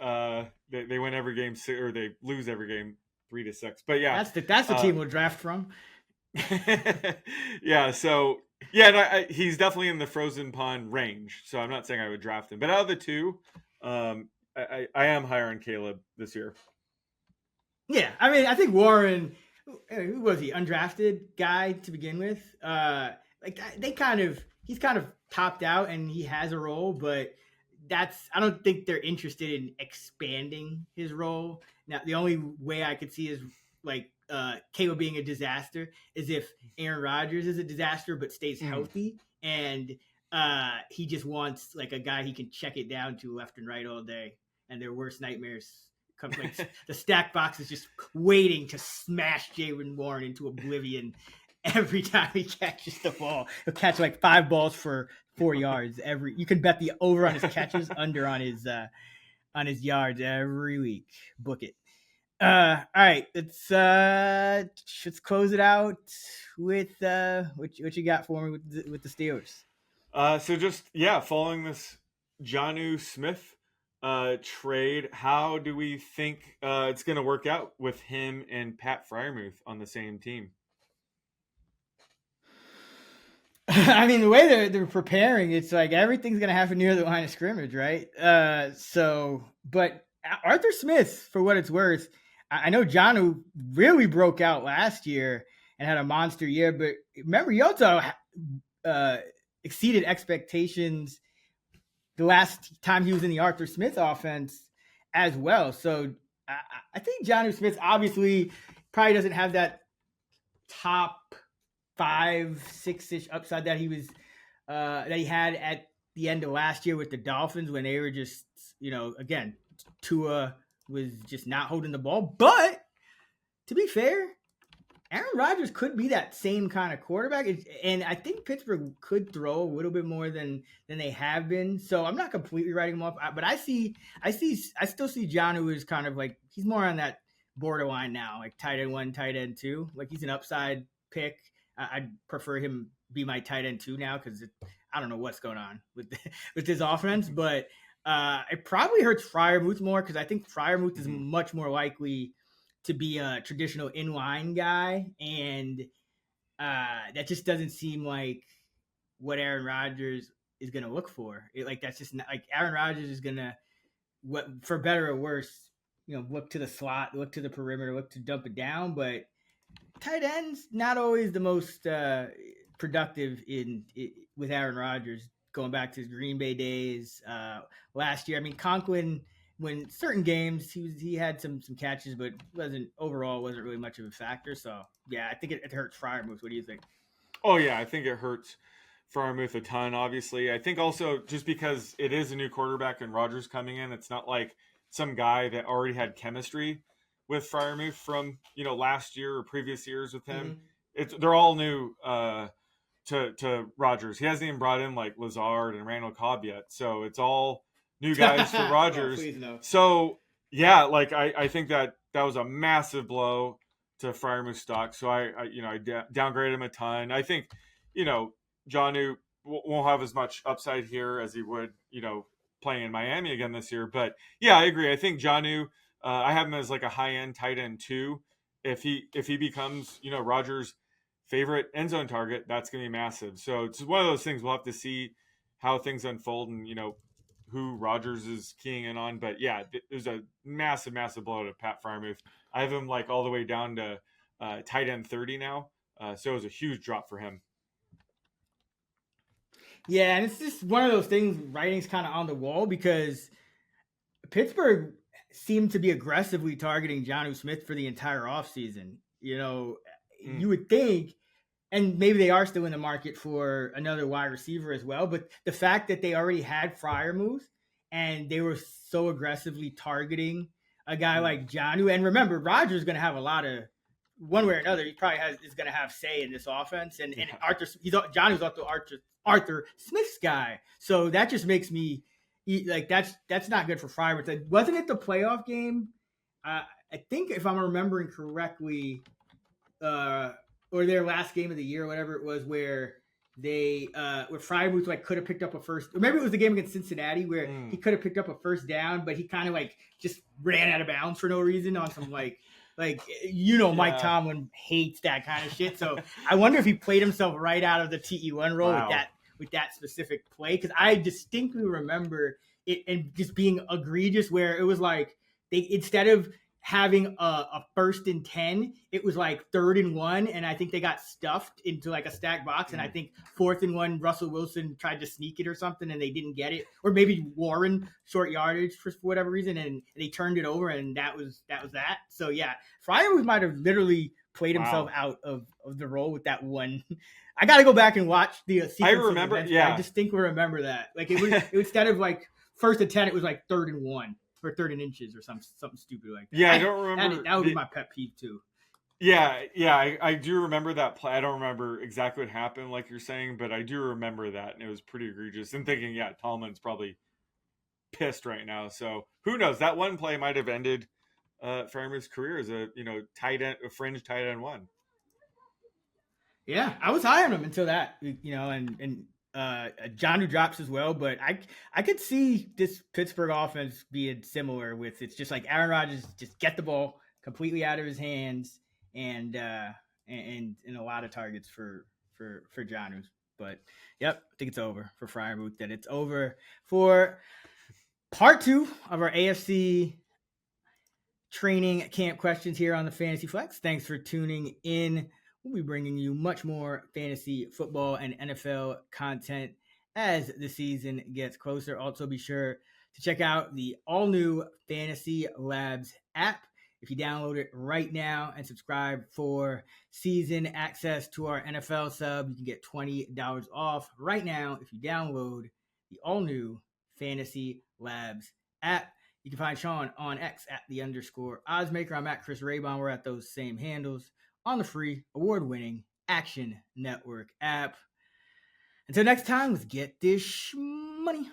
They win every game, or they lose every game 3-6. But yeah, that's the team we'll draft from. Yeah. So yeah, he's definitely in the Frozen Pond range. So I'm not saying I would draft him, but out of the two, I am higher on Caleb this year. Yeah, I mean, I think Warren. Who was he? Undrafted guy to begin with. He's kind of topped out and he has a role, but I don't think they're interested in expanding his role. Now, the only way I could see is Caleb being a disaster is if Aaron Rodgers is a disaster but stays healthy, and he just wants a guy he can check it down to left and right all day, and their worst nightmares come the stack box is just waiting to smash Jaylen Warren into oblivion every time he catches the ball. He'll catch 5 balls for 4 yards you can bet the over on his catches, under on his yards every week. Book it. All right, let's close it out with what you got for me with the Steelers. So just following this Jonnu Smith trade, how do we think it's going to work out with him and Pat Freiermuth on the same team? I mean, the way they're preparing, it's everything's going to happen near the line of scrimmage, right? But Arthur Smith, for what it's worth, I know Jonnu really broke out last year and had a monster year, but remember, he also exceeded expectations the last time he was in the Arthur Smith offense as well. So I think Jonnu Smith obviously probably doesn't have that top 5-6-ish upside that he was that he had at the end of last year with the Dolphins when they were just, again, Tua was just not holding the ball. But to be fair, Aaron Rodgers could be that same kind of quarterback, and I think Pittsburgh could throw a little bit more than they have been. So I'm not completely writing him off, but I still see Jonnu as kind of he's more on that borderline now, tight end 1, tight end 2. He's an upside pick. I'd prefer him be my tight end 2 now because I don't know what's going on with his offense, but it probably hurts Freiermuth more because I think Freiermuth is much more likely to be a traditional inline guy, and that just doesn't seem like what Aaron Rodgers is going to look for. That's just not, Aaron Rodgers is going to, for better or worse, look to the slot, look to the perimeter, look to dump it down, but tight ends not always the most productive with Aaron Rodgers. Going back to his Green Bay days last year, I mean, Conklin, when certain games he had some catches, but wasn't really much of a factor. So yeah, I think it hurts Freiermuth. What do you think? Oh yeah, I think it hurts Freiermuth a ton. Obviously, I think also just because it is a new quarterback and Rodgers coming in, it's not like some guy that already had chemistry with Freiermuth from last year or previous years with him. They're all new to Rodgers. He hasn't even brought in Lazard and Randall Cobb yet, so it's all new guys for Rodgers. No. So yeah, I think that was a massive blow to Freiermuth's stock. So I downgraded him a ton. I think Jonnu won't have as much upside here as he would, playing in Miami again this year. But yeah, I agree. I think Jonnu, I have him as like a high end tight end too. If he becomes, Rodgers' favorite end zone target, that's going to be massive. So it's one of those things we'll have to see how things unfold and, who Rodgers is keying in on. But yeah, there's a massive, massive blow to Pat Freiermuth. I have him like all the way down to tight end 30 now. So it was a huge drop for him. Yeah, and it's just one of those things, writing's kind of on the wall because Pittsburgh seemed to be aggressively targeting Jonnu Smith for the entire offseason. You would think, and maybe they are still in the market for another wide receiver as well, but the fact that they already had Freiermuth and they were so aggressively targeting a guy like Jonnu, and remember, Rodgers is going to have a lot of, one way or another, he probably is going to have say in this offense, and Jonnu's also Arthur Smith's guy, so that just makes me like that's not good for Freiermuth. Wasn't it the playoff game? I think if I'm remembering correctly, or their last game of the year, or whatever it was, where they where Freiermuth like could have picked up a first, or maybe it was the game against Cincinnati where he could have picked up a first down, but he kind of like just ran out of bounds for no reason on some like Mike Tomlin hates that kind of shit. So I wonder if he played himself right out of the TE1 role with that specific play, because I distinctly remember it and just being egregious where it was like they, instead of having a 1st and 10, it was like 3rd and 1, and I think they got stuffed into like a stacked box, and I think 4th and 1, Russell Wilson tried to sneak it or something, and they didn't get it, or maybe Warren short yardage for whatever reason, and they turned it over, and that was that. So yeah, Freiermuth might have literally played himself out of the role with that one. I got to go back and watch the sequence. I remember, I distinctly remember that. Like it was instead of like 1st and 10, it was like 3rd and 1. For 3rd and inches or something stupid like that. Yeah, I don't remember. That would be my pet peeve too. Yeah, I do remember that play. I don't remember exactly what happened, like you're saying, but I do remember that, and it was pretty egregious. And thinking, yeah, Tomlin's probably pissed right now. So who knows? That one play might have ended Freiermuth's career as a fringe tight end one. Yeah, I was high on him until that, and Jonnu drops as well, but I could see this Pittsburgh offense being similar with it's just like Aaron Rodgers just get the ball completely out of his hands and a lot of targets for Jonnu. But yep, I think it's over for Freiermuth. That it's over for part 2 of our AFC training camp questions here on the Fantasy Flex. Thanks for tuning in. We'll be bringing you much more fantasy football and NFL content as the season gets closer. Also, be sure to check out the all-new Fantasy Labs app. If you download it right now and subscribe for season access to our NFL sub, you can get $20 off right now if you download the all-new Fantasy Labs app. You can find Sean on X at @the_oddsmaker. I'm at Chris Raybon. We're at those same handles on the free, award-winning Action Network app. Until next time, let's get this money.